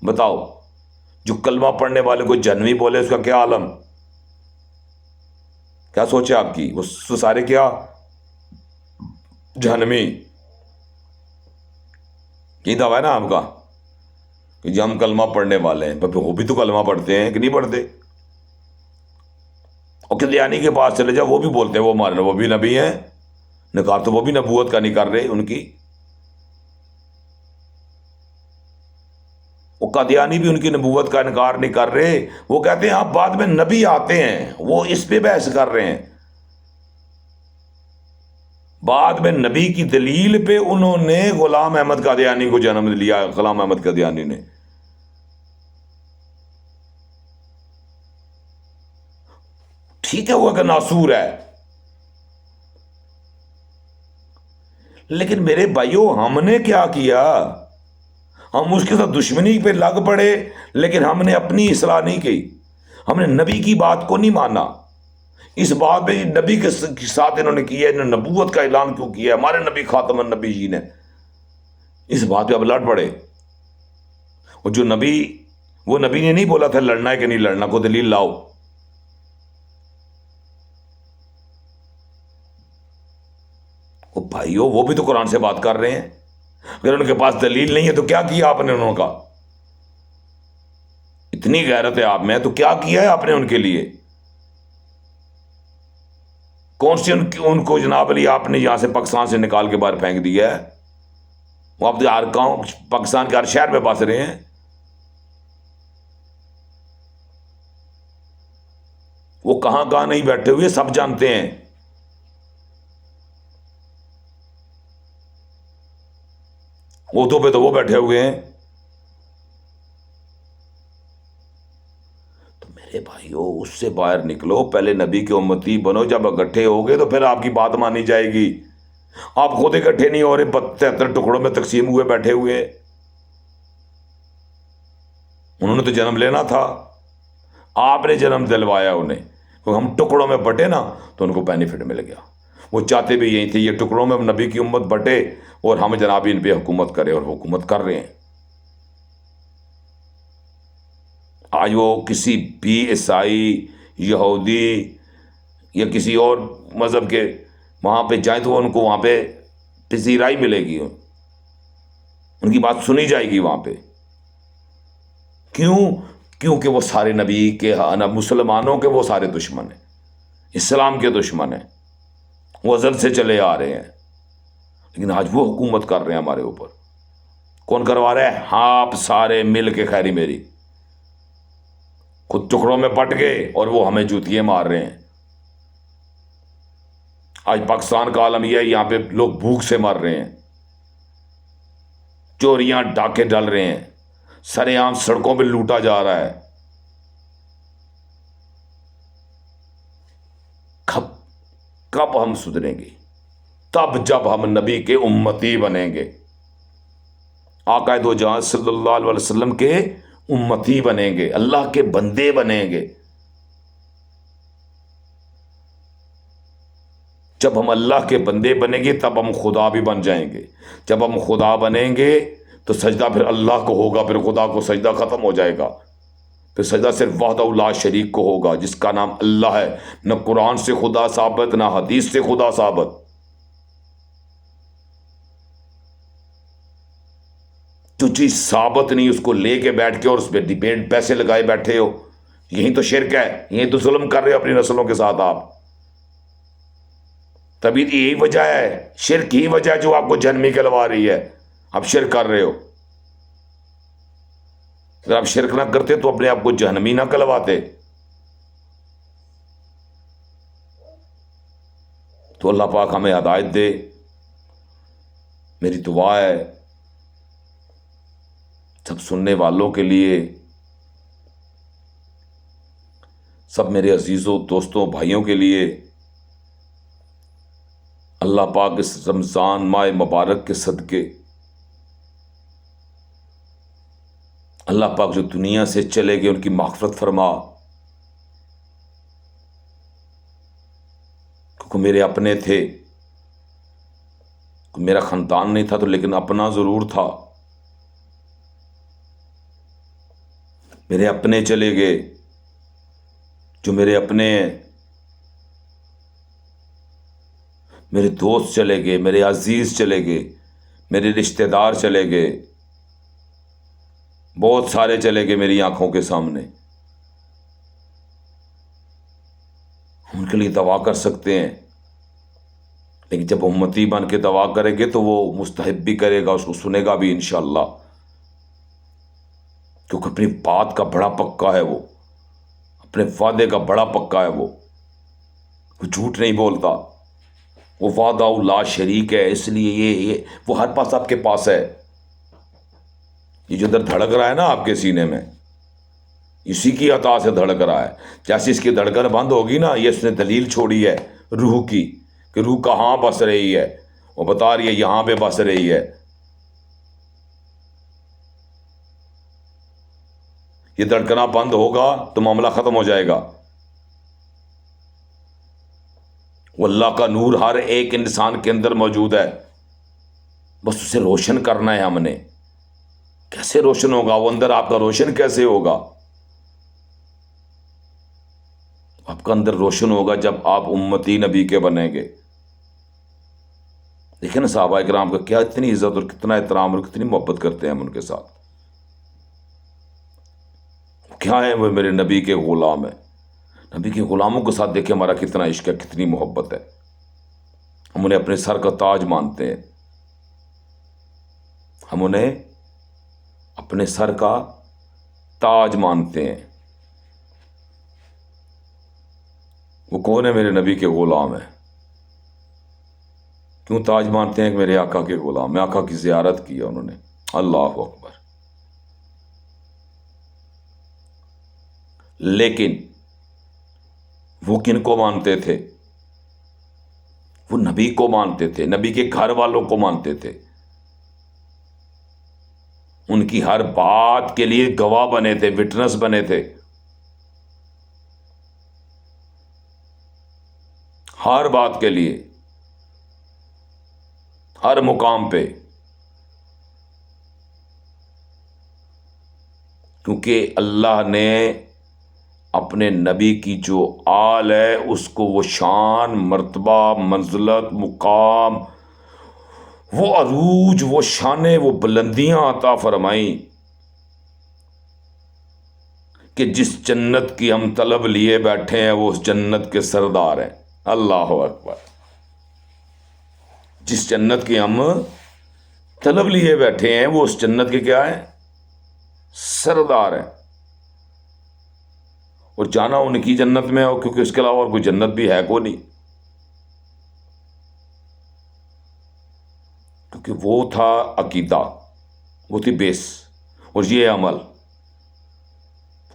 بتاؤ، جو کلمہ پڑھنے والے کو جہنمی بولے اس کا کیا عالم؟ کیا سوچے آپ کی؟ وہ سارے کیا جہنمی؟ یہ دعویٰ ہے نا آپ کا کہ جی ہم کلمہ پڑھنے والے ہیں، وہ بھی تو کلمہ پڑھتے ہیں کہ نہیں پڑھتے؟ اور قادیانی کے پاس چلے جاؤ، وہ بھی بولتے ہیں وہ ہمارے وہ بھی نبی ہیں، نکار تو وہ بھی نبوت کا نہیں کر رہے ان کی۔ وہ قادیانی بھی ان کی نبوت کا انکار نہیں کر رہے، وہ کہتے ہیں آپ بعد میں نبی آتے ہیں، وہ اس پہ بحث کر رہے ہیں۔ بعد میں نبی کی دلیل پہ انہوں نے غلام احمد قادیانی کو جنم لیا، غلام احمد قادیانی نے۔ ٹھیک ہے وہ کہ ناسور ہے، لیکن میرے بھائیوں ہم نے کیا کیا؟ ہم اس کے ساتھ دشمنی پہ لگ پڑے، لیکن ہم نے اپنی اصلاح نہیں کی۔ ہم نے نبی کی بات کو نہیں مانا۔ اس بات میں نبی کے ساتھ انہوں نے کیا، انہوں نے نبوت کا اعلان کیوں کیا؟ ہمارے نبی خاتم النبی جی نے اس بات پہ اب لڑ پڑے۔ اور جو نبی، وہ نبی نے نہیں بولا تھا لڑنا ہے کہ نہیں لڑنا، کو دلیل لاؤ۔ وہ بھائیو وہ بھی تو قرآن سے بات کر رہے ہیں، اگر ان کے پاس دلیل نہیں ہے تو کیا کیا آپ نے انہوں کا؟ اتنی غیرت ہے آپ میں تو کیا کیا ہے آپ نے ان کے لیے؟ کون سی ان کو جناب علی آپ نے یہاں سے پاکستان سے نکال کے باہر پھینک دیا ہے؟ وہ آپ ہر گاؤں پاکستان کے ہر شہر میں بس رہے ہیں۔ وہ کہاں کہاں نہیں بیٹھے ہوئے سب جانتے ہیں۔ عہدوں پہ تو وہ بیٹھے ہوئے ہیں۔ تو میرے بھائیو اس سے باہر نکلو، پہلے نبی کے امتی بنو، جب اکٹھے ہوگے تو پھر آپ کی بات مانی جائے گی۔ آپ خود اکٹھے نہیں ہو رہے، 73 ٹکڑوں میں تقسیم ہوئے بیٹھے ہوئے۔ انہوں نے تو جنم لینا تھا، آپ نے جنم دلوایا انہیں، تو ہم ٹکڑوں میں بٹے نا تو ان کو بینیفٹ مل گیا. وہ چاہتے بھی یہی تھے، یہ ٹکڑوں میں نبی کی امت بٹے اور ہم جناب ان پہ حکومت کرے، اور حکومت کر رہے ہیں. آج وہ کسی بھی عیسائی، یہودی یا کسی اور مذہب کے وہاں پہ جائیں تو ان کو وہاں پہ پذیرائی ملے گی، ان کی بات سنی جائے گی وہاں پہ. کیوں؟ کیونکہ وہ سارے نبی کے مسلمانوں کے وہ سارے دشمن ہیں، اسلام کے دشمن ہیں، وہ ازل سے چلے آ رہے ہیں. لیکن آج وہ حکومت کر رہے ہیں ہمارے اوپر. کون کروا رہے ہیں؟ آپ سارے مل کے خیری میری. خود ٹکڑوں میں بٹ گئے اور وہ ہمیں جوتیے مار رہے ہیں. آج پاکستان کا عالم یہ ہے، یہاں پہ لوگ بھوک سے مر رہے ہیں، چوریاں ڈاکے ڈل رہے ہیں، سرے عام سڑکوں پہ لوٹا جا رہا ہے. کب ہم سدھریں گے؟ تب جب ہم نبی کے امتی بنیں گے، آقا دو جہاں صلی اللہ علیہ وسلم کے امتی بنیں گے، اللہ کے بندے بنیں گے. جب ہم اللہ کے بندے بنیں گے تب ہم خدا بھی بن جائیں گے. جب ہم خدا بنیں گے تو سجدہ پھر اللہ کو ہوگا، پھر خدا کو سجدہ ختم ہو جائے گا. پھر سجدہ صرف وحدہ لا شریک کو ہوگا، جس کا نام اللہ ہے. نہ قرآن سے خدا ثابت، نہ حدیث سے خدا ثابت. جو چیز ثابت نہیں اس کو لے کے بیٹھ کے اور اس پہ ڈیبیٹ پیسے لگائے بیٹھے ہو، یہی تو شرک ہے، یہی تو ظلم کر رہے ہو اپنی نسلوں کے ساتھ آپ. تبھی تو یہی وجہ ہے، شرک ہی وجہ ہے جو آپ کو جہنمی کہلوا رہی ہے. آپ شرک کر رہے ہو. اگر آپ شرک نہ کرتے تو اپنے آپ کو جہنمی نہ کہلواتے. تو اللہ پاک ہمیں ہدایت دے. میری دعا ہے سب سننے والوں کے لیے، سب میرے عزیزوں، دوستوں، بھائیوں کے لیے، اللہ پاک اس رمضان ماہ مبارک کے صدقے اللہ پاک جو دنیا سے چلے گئے ان کی مغفرت فرما. کیونکہ میرے اپنے تھے، میرا خاندان نہیں تھا تو لیکن اپنا ضرور تھا. میرے اپنے چلے گئے جو میرے اپنے ہیں، میرے دوست چلے گئے، میرے عزیز چلے گئے، میرے رشتہ دار چلے گئے، بہت سارے چلے گئے میری آنکھوں کے سامنے. ہم ان کے لیے دعا کر سکتے ہیں، لیکن جب امتی بن کے دعا کریں گے تو وہ مستحب بھی کرے گا، اس کو سنے گا بھی انشاءاللہ. کیونکہ اپنی بات کا بڑا پکا ہے، وہ اپنے وعدے کا بڑا پکا ہے، وہ جھوٹ نہیں بولتا. وہ وعدہ لا شریک ہے، اس لیے یہ وہ ہر پاس آپ کے پاس ہے. یہ جو ادھر دھڑک رہا ہے نا آپ کے سینے میں، اسی کی عطا سے دھڑک رہا ہے. جیسے اس کی دھڑکن بند ہوگی نا، یہ اس نے دلیل چھوڑی ہے روح کی کہ روح کہاں بس رہی ہے. وہ بتا رہی ہے یہاں پہ بس رہی ہے. یہ دھڑکنا بند ہوگا تو معاملہ ختم ہو جائے گا. وہ اللہ کا نور ہر ایک انسان کے اندر موجود ہے، بس اسے روشن کرنا ہے ہم نے. کیسے روشن ہوگا وہ اندر آپ کا روشن کیسے ہوگا؟ آپ کا اندر روشن ہوگا جب آپ امتی نبی کے بنیں گے. دیکھیں نا صحابہ کرام کا کیا اتنی عزت اور کتنا احترام اور کتنی محبت کرتے ہیں ہم ان کے ساتھ. کیا ہے وہ میرے نبی کے غلام ہیں. نبی کے غلاموں کے ساتھ دیکھیں ہمارا کتنا عشق ہے، کتنی محبت ہے. ہم انہیں اپنے سر کا تاج مانتے ہیں، ہم انہیں اپنے سر کا تاج مانتے ہیں. وہ کون ہے؟ میرے نبی کے غلام ہیں. کیوں تاج مانتے ہیں؟ کہ میرے آقا کے غلام، میں آقا کی زیارت کی ہے انہوں نے. اللہ اکبر. لیکن وہ کن کو مانتے تھے؟ وہ نبی کو مانتے تھے، نبی کے گھر والوں کو مانتے تھے. ان کی ہر بات کے لیے گواہ بنے تھے، وٹنس بنے تھے. ہر بات کے لیے، ہر مقام پہ، کیونکہ اللہ نے اپنے نبی کی جو آل ہے اس کو وہ شان، مرتبہ، منزلت، مقام، وہ عروج، وہ شانیں، وہ بلندیاں عطا فرمائیں کہ جس جنت کی ہم طلب لیے بیٹھے ہیں وہ اس جنت کے سردار ہیں۔ اللہ اکبر! جس جنت کی ہم طلب لیے بیٹھے ہیں وہ اس جنت کے کیا ہیں؟ سردار ہیں۔ اور جانا ان کی جنت میں ہو، کیونکہ اس کے علاوہ اور کوئی جنت بھی ہے کو نہیں، کیونکہ وہ تھا عقیدہ، وہ تھی بیس، اور یہ عمل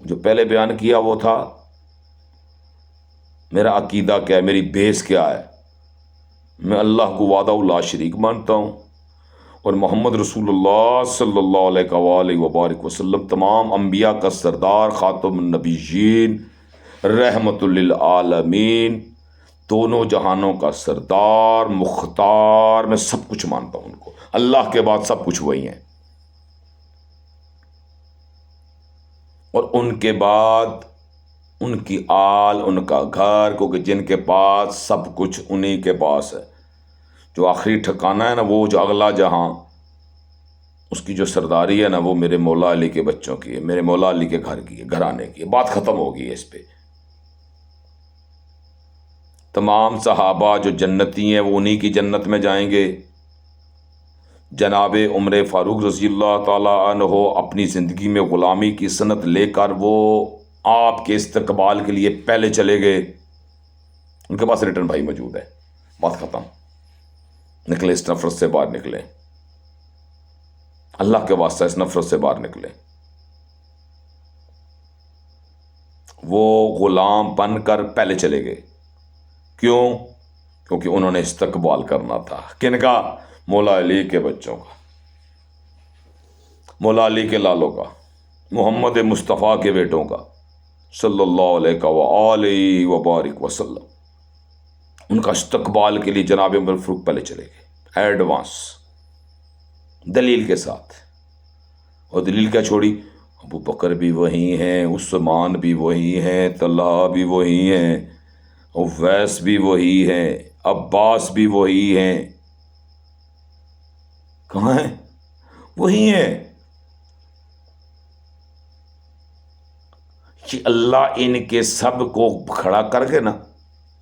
جو پہلے بیان کیا وہ تھا میرا عقیدہ کیا ہے، میری بیس کیا ہے۔ میں اللہ کو وحدہ لا شریک مانتا ہوں، اور محمد رسول اللہ صلی اللہ علیہ وآلہ وبارک وسلم تمام انبیاء کا سردار، خاتم النبیین، رحمت للعالمین، دونوں جہانوں کا سردار، مختار، میں سب کچھ مانتا ہوں ان کو۔ اللہ کے بعد سب کچھ وہی ہیں، اور ان کے بعد ان کی آل، ان کا گھر، کیونکہ جن کے پاس سب کچھ انہی کے پاس ہے۔ جو آخری ٹھکانہ ہے نا، وہ جو اگلا جہاں، اس کی جو سرداری ہے نا، وہ میرے مولا علی کے بچوں کی ہے، میرے مولا علی کے گھر کی ہے، گھرانے کی ہے۔ بات ختم ہوگی ہے اس پہ۔ تمام صحابہ جو جنتی ہیں وہ انہی کی جنت میں جائیں گے۔ جناب عمر فاروق رضی اللہ تعالی عنہ اپنی زندگی میں غلامی کی سنت لے کر وہ آپ کے استقبال کے لیے پہلے چلے گئے، ان کے پاس ریٹرن بھائی موجود ہے۔ بات ختم۔ نکلے اس نفرت سے باہر، نکلے اللہ کے واسطہ، اس نفرت سے باہر نکلے۔ وہ غلام بن کر پہلے چلے گئے، کیوں؟ کیونکہ انہوں نے استقبال کرنا تھا۔ کن کا؟ مولا علی کے بچوں کا، مولا علی کے لالوں کا، محمد مصطفیٰ کے بیٹوں کا، صلی اللہ علیہ وآلہ وبارک وسلم۔ ان کا استقبال کے لیے جناب عمر فاروق پہلے چلے گئے، ایڈوانس دلیل کے ساتھ۔ اور دلیل کیا چھوڑی؟ ابو بکر بھی وہی ہیں، عثمان بھی وہی ہیں، طلحہ بھی وہی ہیں، اویس بھی وہی ہیں، عباس بھی وہی ہیں۔ کہاں ہیں؟ وہی ہیں۔ کہ اللہ ان کے سب کو کھڑا کر کے نا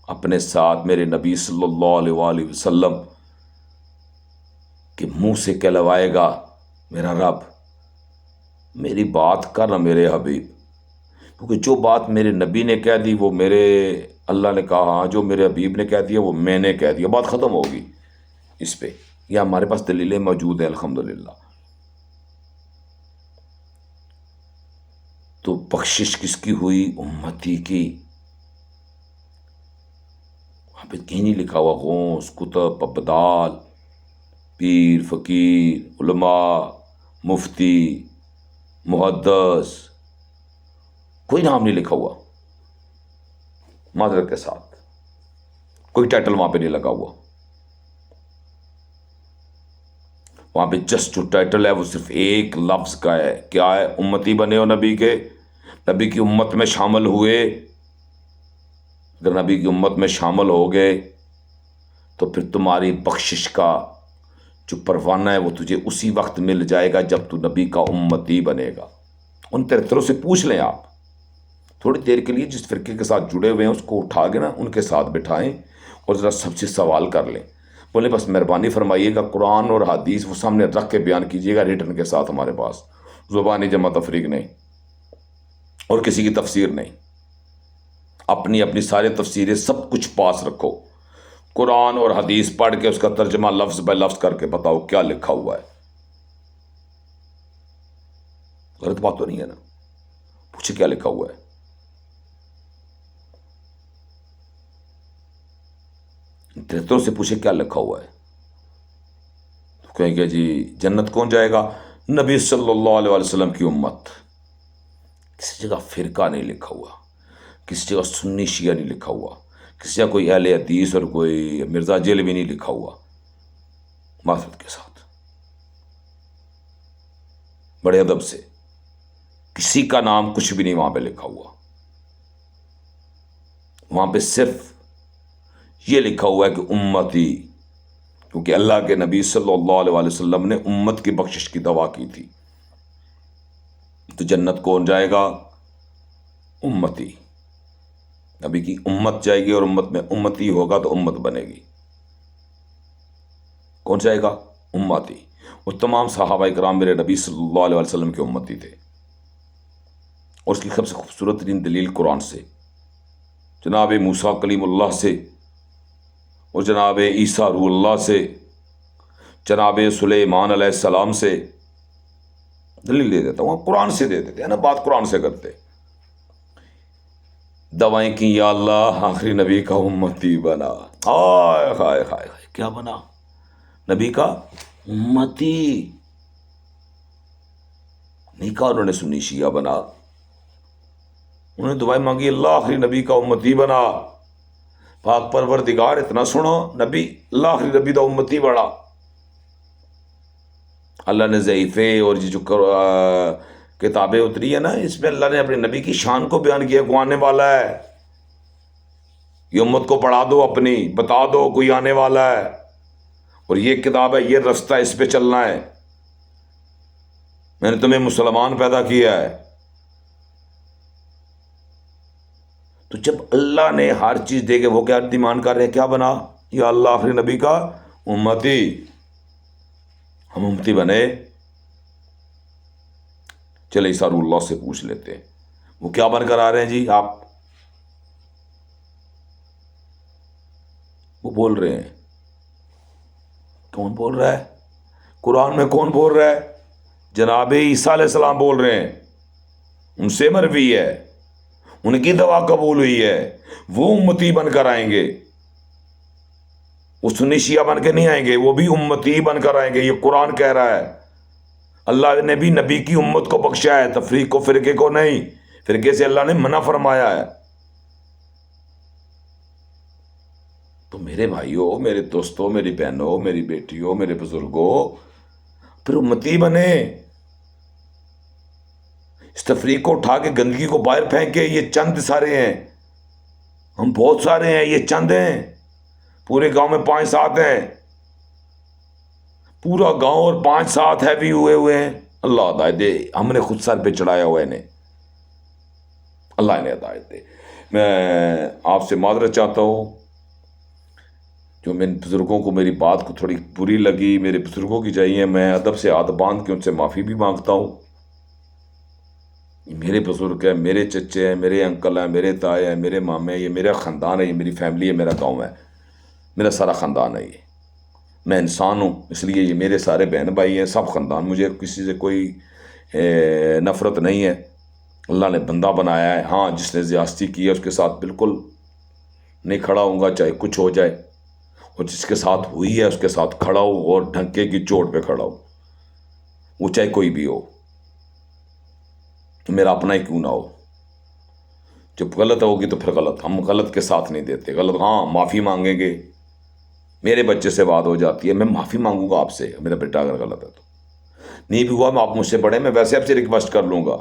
اپنے ساتھ، میرے نبی صلی اللہ علیہ وآلہ وسلم کے منہ سے کہلوائے گا، میرا رب میری بات کر نہ میرے حبیب، کیونکہ جو بات میرے نبی نے کہہ دی وہ میرے اللہ نے کہا، جو میرے حبیب نے کہہ دیا وہ میں نے کہہ دیا۔ بات ختم ہوگی اس پہ۔ یہ ہمارے پاس دلیلیں موجود ہیں الحمدللہ۔ تو بخشش کس کی ہوئی؟ امتی کی۔ وہاں پہ کہیں نہیں لکھا ہوا غوث، کتب، ابدال، پیر، فقیر، علماء، مفتی، محدث، کوئی نام نہیں لکھا ہوا معذرت کے ساتھ، کوئی ٹائٹل وہاں پہ نہیں لگا ہوا۔ وہاں پہ جسٹ جو ٹائٹل ہے وہ صرف ایک لفظ کا ہے، کیا ہے؟ امتی بنے ہو نبی کے، نبی کی امت میں شامل ہوئے۔ اگر نبی کی امت میں شامل ہو گئے تو پھر تمہاری بخشش کا جو پروانہ ہے وہ تجھے اسی وقت مل جائے گا جب تو نبی کا امتی بنے گا۔ ان طرح سے پوچھ لیں آپ تھوڑی دیر کے لیے، جس فرقے کے ساتھ جڑے ہوئے ہیں اس کو اٹھا کے نا ان کے ساتھ بٹھائیں اور ذرا سب سے سوال کر لیں، بولیں بس مہربانی فرمائیے گا قرآن اور حدیث وہ سامنے رکھ کے بیان کیجیے گا ریٹن کے ساتھ، ہمارے پاس زبانی جمع تفریق نہیں اور کسی کی تفسیر نہیں، اپنی اپنی سارے تفسیریں سب کچھ پاس رکھو، قرآن اور حدیث پڑھ کے اس کا ترجمہ لفظ بے لفظ کر کے بتاؤ کیا لکھا ہوا ہے۔ غلط بات تو نہیں ہے نا؟ پوچھے کیا لکھا ہوا ہے۔ درختوں سے پوچھے کیا لکھا ہوا ہے، تو کہیں گے جی جنت کون جائے گا؟ نبی صلی اللہ علیہ وسلم کی امت۔ کسی جگہ فرقہ نہیں لکھا ہوا، کسی جگہ سنی شیعہ نہیں لکھا ہوا، کسی کا کوئی اہل حدیث اور کوئی مرزا جیل بھی نہیں لکھا ہوا، معذرت کے ساتھ، بڑے ادب سے، کسی کا نام کچھ بھی نہیں وہاں پہ لکھا ہوا. وہاں پہ صرف یہ لکھا ہوا ہے کہ امتی، کیونکہ اللہ کے نبی صلی اللہ علیہ وسلم نے امت کی بخشش کی دعا کی تھی. تو جنت کون جائے گا؟ امتی. نبی کی امت جائے گی، اور امت میں امتی ہوگا تو امت بنے گی. کون جائے گا؟ امتی. وہ تمام صحابہ کرام میرے نبی صلی اللہ علیہ وسلم کے امتی تھے. اور اس کی سب سے خوبصورت ترین دلیل قرآن سے، جناب موسیٰ کلیم اللہ سے، اور جناب عیسیٰ روح اللہ سے، جناب سلیمان علیہ السلام سے دلیل دے دیتا ہوں. قرآن سے دے دیتے ہیں نا، بات قرآن سے کرتے. دعائیں کی، یا اللہ آخری نبی کا امتی بنا. ہائے ہائے ہائے، کیا بنا؟ نبی کا امتی. نہیں کہا انہوں نے سنی شیعہ بنا، انہوں نے دعائیں مانگی، اللہ آخری نبی کا امتی بنا. پاک پروردگار اتنا سنو نبی، اللہ آخری نبی کا امتی بڑا. اللہ نے ضعیفے اور یہ جو کتابیں اتری ہیں نا، اس میں اللہ نے اپنے نبی کی شان کو بیان کیا، کو آنے والا ہے. یہ امت کو پڑھا دو، اپنی بتا دو کوئی آنے والا ہے، اور یہ کتاب ہے، یہ رستہ، اس پہ چلنا ہے. میں نے تمہیں مسلمان پیدا کیا ہے. تو جب اللہ نے ہر چیز دے کے وہ کیا ڈیمانڈ کر رہے ہیں؟ کیا بنا؟ یا اللہ آخری نبی کا امتی. ہم امتی بنے. چلے عیسیٰ روح اللہ سے پوچھ لیتے ہیں، وہ کیا بن کر آ رہے ہیں جی؟ آپ وہ بول رہے ہیں. کون بول رہا ہے؟ قرآن میں کون بول رہا ہے؟ جناب عیسیٰ علیہ السلام بول رہے ہیں. ان سے مروی ہے، ان کی دعا قبول ہوئی ہے، وہ امتی بن کر آئیں گے. وہ سنی شیعہ بن کے نہیں آئیں گے، وہ بھی امتی بن کر آئیں گے. یہ قرآن کہہ رہا ہے. اللہ نے بھی نبی کی امت کو بخشا ہے، تفریق کو، فرقے کو نہیں. فرقے سے اللہ نے منع فرمایا ہے. تو میرے بھائیوں، میرے دوستوں، میری بہنوں، میری بیٹیوں، میرے بزرگوں، پھر امتی بنے. اس تفریق کو اٹھا کے، گندگی کو باہر پھینکے. یہ چند سارے ہیں، ہم بہت سارے ہیں، یہ چند ہیں. پورے گاؤں میں 5-7 ہیں، پورا گاؤں اور 5-7 ہیوی ہوئے ہیں. اللہ ہدایت دے. ہم نے خود سر پہ چڑھایا ہوا انہیں، اللہ انہیں ہدایت دے. میں آپ سے معذرت چاہتا ہوں، جو میرے بزرگوں کو میری بات کو تھوڑی بری لگی، میرے بزرگوں کی چاہیے، میں ادب سے ہاتھ باندھ کے ان سے معافی بھی مانگتا ہوں. میرے بزرگ ہیں، میرے چچے ہیں، میرے انکل ہیں، میرے تائے ہیں، میرے مامے ہیں، یہ میرا خاندان ہے، یہ میری فیملی ہے، میرا گاؤں ہے، میرا سارا خاندان ہے. یہ میں انسان ہوں، اس لیے یہ میرے سارے بہن بھائی ہیں، سب خاندان. مجھے کسی سے کوئی نفرت نہیں ہے. اللہ نے بندہ بنایا ہے. ہاں، جس نے زیادتی کی ہے اس کے ساتھ بالکل نہیں کھڑا ہوں گا، چاہے کچھ ہو جائے. اور جس کے ساتھ ہوئی ہے اس کے ساتھ کھڑا ہو، اور ڈھنکے کی چوٹ پہ کھڑا ہو، وہ چاہے کوئی بھی ہو، میرا اپنا ہی کیوں نہ ہو. جب غلط ہوگی تو پھر غلط، ہم غلط کے ساتھ نہیں دیتے. غلط، ہاں معافی مانگیں گے. میرے بچے سے بات ہو جاتی ہے، میں معافی مانگوں گا آپ سے، میرا بیٹا اگر غلط ہے تو. نہیں بھی ہوا، میں آپ مجھ سے بڑے، میں ویسے آپ سے ریکویسٹ کر لوں گا.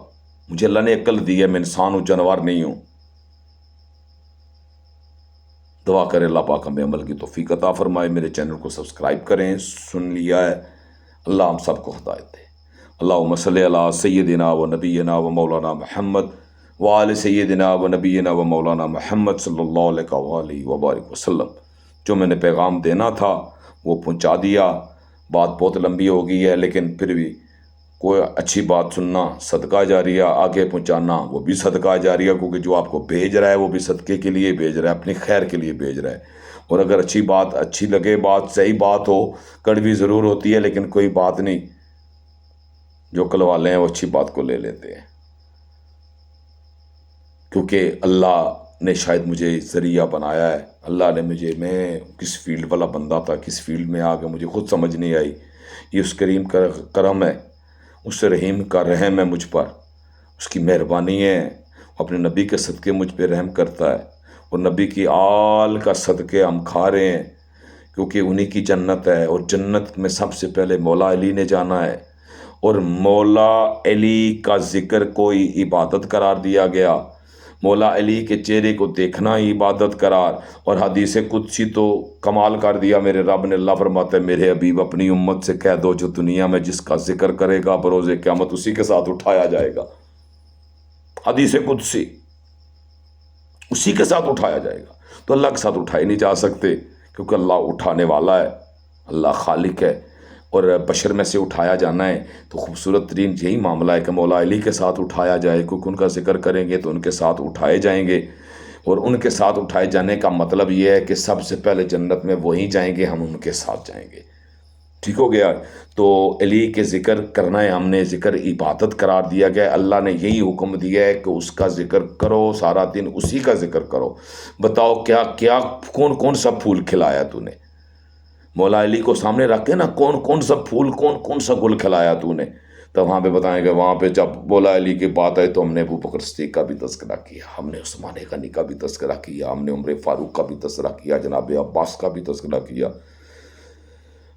مجھے اللہ نے عقل دی ہے، میں انسان ہوں، جانور نہیں ہوں. دعا کرے اللہ پاک ہمیں عمل کی توفیق عطا فرمائے. میرے چینل کو سبسکرائب کریں. سن لیا ہے، اللہ ہم سب کو ہدایت دے. اللہم صلی علی سیدنا و نبینا و مولانا محمد وآل سیدنا و نبینا و مولانا محمد صلی اللہ علیہ وآلہ وبارک وسلم. جو میں نے پیغام دینا تھا وہ پہنچا دیا. بات بہت لمبی ہو گئی ہے، لیکن پھر بھی کوئی اچھی بات سننا صدقہ جاریہ، آگے پہنچانا وہ بھی صدقہ جاریہ، کیونکہ جو آپ کو بھیج رہا ہے وہ بھی صدقے کے لیے بھیج رہا ہے، اپنی خیر کے لیے بھیج رہا ہے. اور اگر اچھی بات، اچھی لگے بات، صحیح بات ہو، کڑوی ضرور ہوتی ہے لیکن کوئی بات نہیں، جو کل والے ہیں وہ اچھی بات کو لے لیتے ہیں. کیونکہ اللہ نے شاید مجھے ذریعہ بنایا ہے. اللہ نے مجھے، میں کس فیلڈ والا بندہ تھا، کس فیلڈ میں آ کے مجھے خود سمجھ نہیں آئی. یہ اس کریم کا کرم ہے، اس رحیم کا رحم ہے مجھ پر، اس کی مہربانی ہے. اپنے نبی کے صدقے مجھ پہ رحم کرتا ہے. اور نبی کی آل کا صدقے ہم کھا رہے ہیں، کیونکہ انہی کی جنت ہے، اور جنت میں سب سے پہلے مولا علی نے جانا ہے، اور مولا علی کا ذکر کوئی عبادت قرار دیا گیا، مولا علی کے چہرے کو دیکھنا ہی عبادت قرار۔ اور حدیث قدسی تو کمال کر دیا میرے رب نے، اللہ فرماتا ہے میرے حبیب اپنی امت سے کہہ دو جو دنیا میں جس کا ذکر کرے گا بروز قیامت اسی کے ساتھ اٹھایا جائے گا۔ حدیث قدسی، اسی کے ساتھ اٹھایا جائے گا۔ تو اللہ کے ساتھ اٹھائے نہیں جا سکتے، کیونکہ اللہ اٹھانے والا ہے، اللہ خالق ہے، اور بشر میں سے اٹھایا جانا ہے تو خوبصورت ترین یہی معاملہ ہے کہ مولا علی کے ساتھ اٹھایا جائے، کیونکہ ان کا ذکر کریں گے تو ان کے ساتھ اٹھائے جائیں گے، اور ان کے ساتھ اٹھائے جانے کا مطلب یہ ہے کہ سب سے پہلے جنت میں وہی جائیں گے، ہم ان کے ساتھ جائیں گے۔ ٹھیک ہو گیا؟ تو علی کے ذکر کرنا ہے، ہم نے ذکر عبادت قرار دیا گیا ہے، اللہ نے یہی حکم دیا ہے کہ اس کا ذکر کرو، سارا دن اسی کا ذکر کرو۔ بتاؤ کیا کیا کون کون سا پھول کھلایا تو نے؟ مولا علی کو سامنے رکھ کے نا کون کون سا پھول، کون کون سا گل کھلایا تو نے؟ تو وہاں پہ بتائیں گے، وہاں پہ جب مولا علی کی بات آئی تو ہم نے ابو بکر صدیق کا بھی تذکرہ کیا، ہم نے عثمان غنی کا بھی تذکرہ کیا، ہم نے عمر فاروق کا بھی تذکرہ کیا، جناب عباس کا بھی تذکرہ کیا،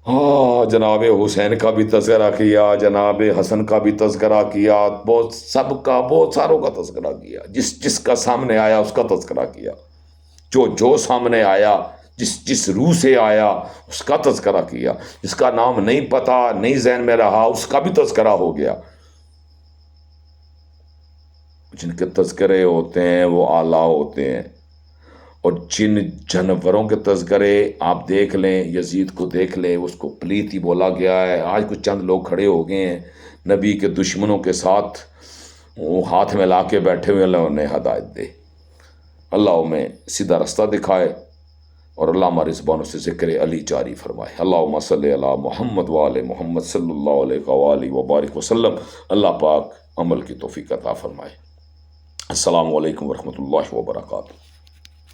ہاں جناب حسین کا بھی تذکرہ کیا، جناب حسن کا بھی تذکرہ کیا، بہت سب کا، بہت ساروں کا تذکرہ کیا، جس جس کا سامنے آیا اس کا تذکرہ کیا، جو سامنے آیا، جس روح سے آیا اس کا تذکرہ کیا، جس کا نام نہیں پتا، نہیں ذہن میں رہا، اس کا بھی تذکرہ ہو گیا۔ جن کے تذکرے ہوتے ہیں وہ اعلیٰ ہوتے ہیں، اور جن جانوروں کے تذکرے آپ دیکھ لیں، یزید کو دیکھ لیں، اس کو پلیت ہی بولا گیا ہے۔ آج کچھ چند لوگ کھڑے ہو گئے ہیں نبی کے دشمنوں کے ساتھ، وہ ہاتھ میں لا کے بیٹھے ہوئے، اللہ انہیں ہدایت دے، اللہ ہمیں سیدھا رستہ دکھائے، اور اللہ ہماری زبانوں سے ذکر علی جاری فرمائے۔ اللہم صلی علی محمد وآل محمد صلی اللہ علیہ وآلہ وبارک وسلم۔ اللہ پاک عمل کی توفیق عطا فرمائے۔ السلام علیکم ورحمۃ اللہ وبرکاتہ۔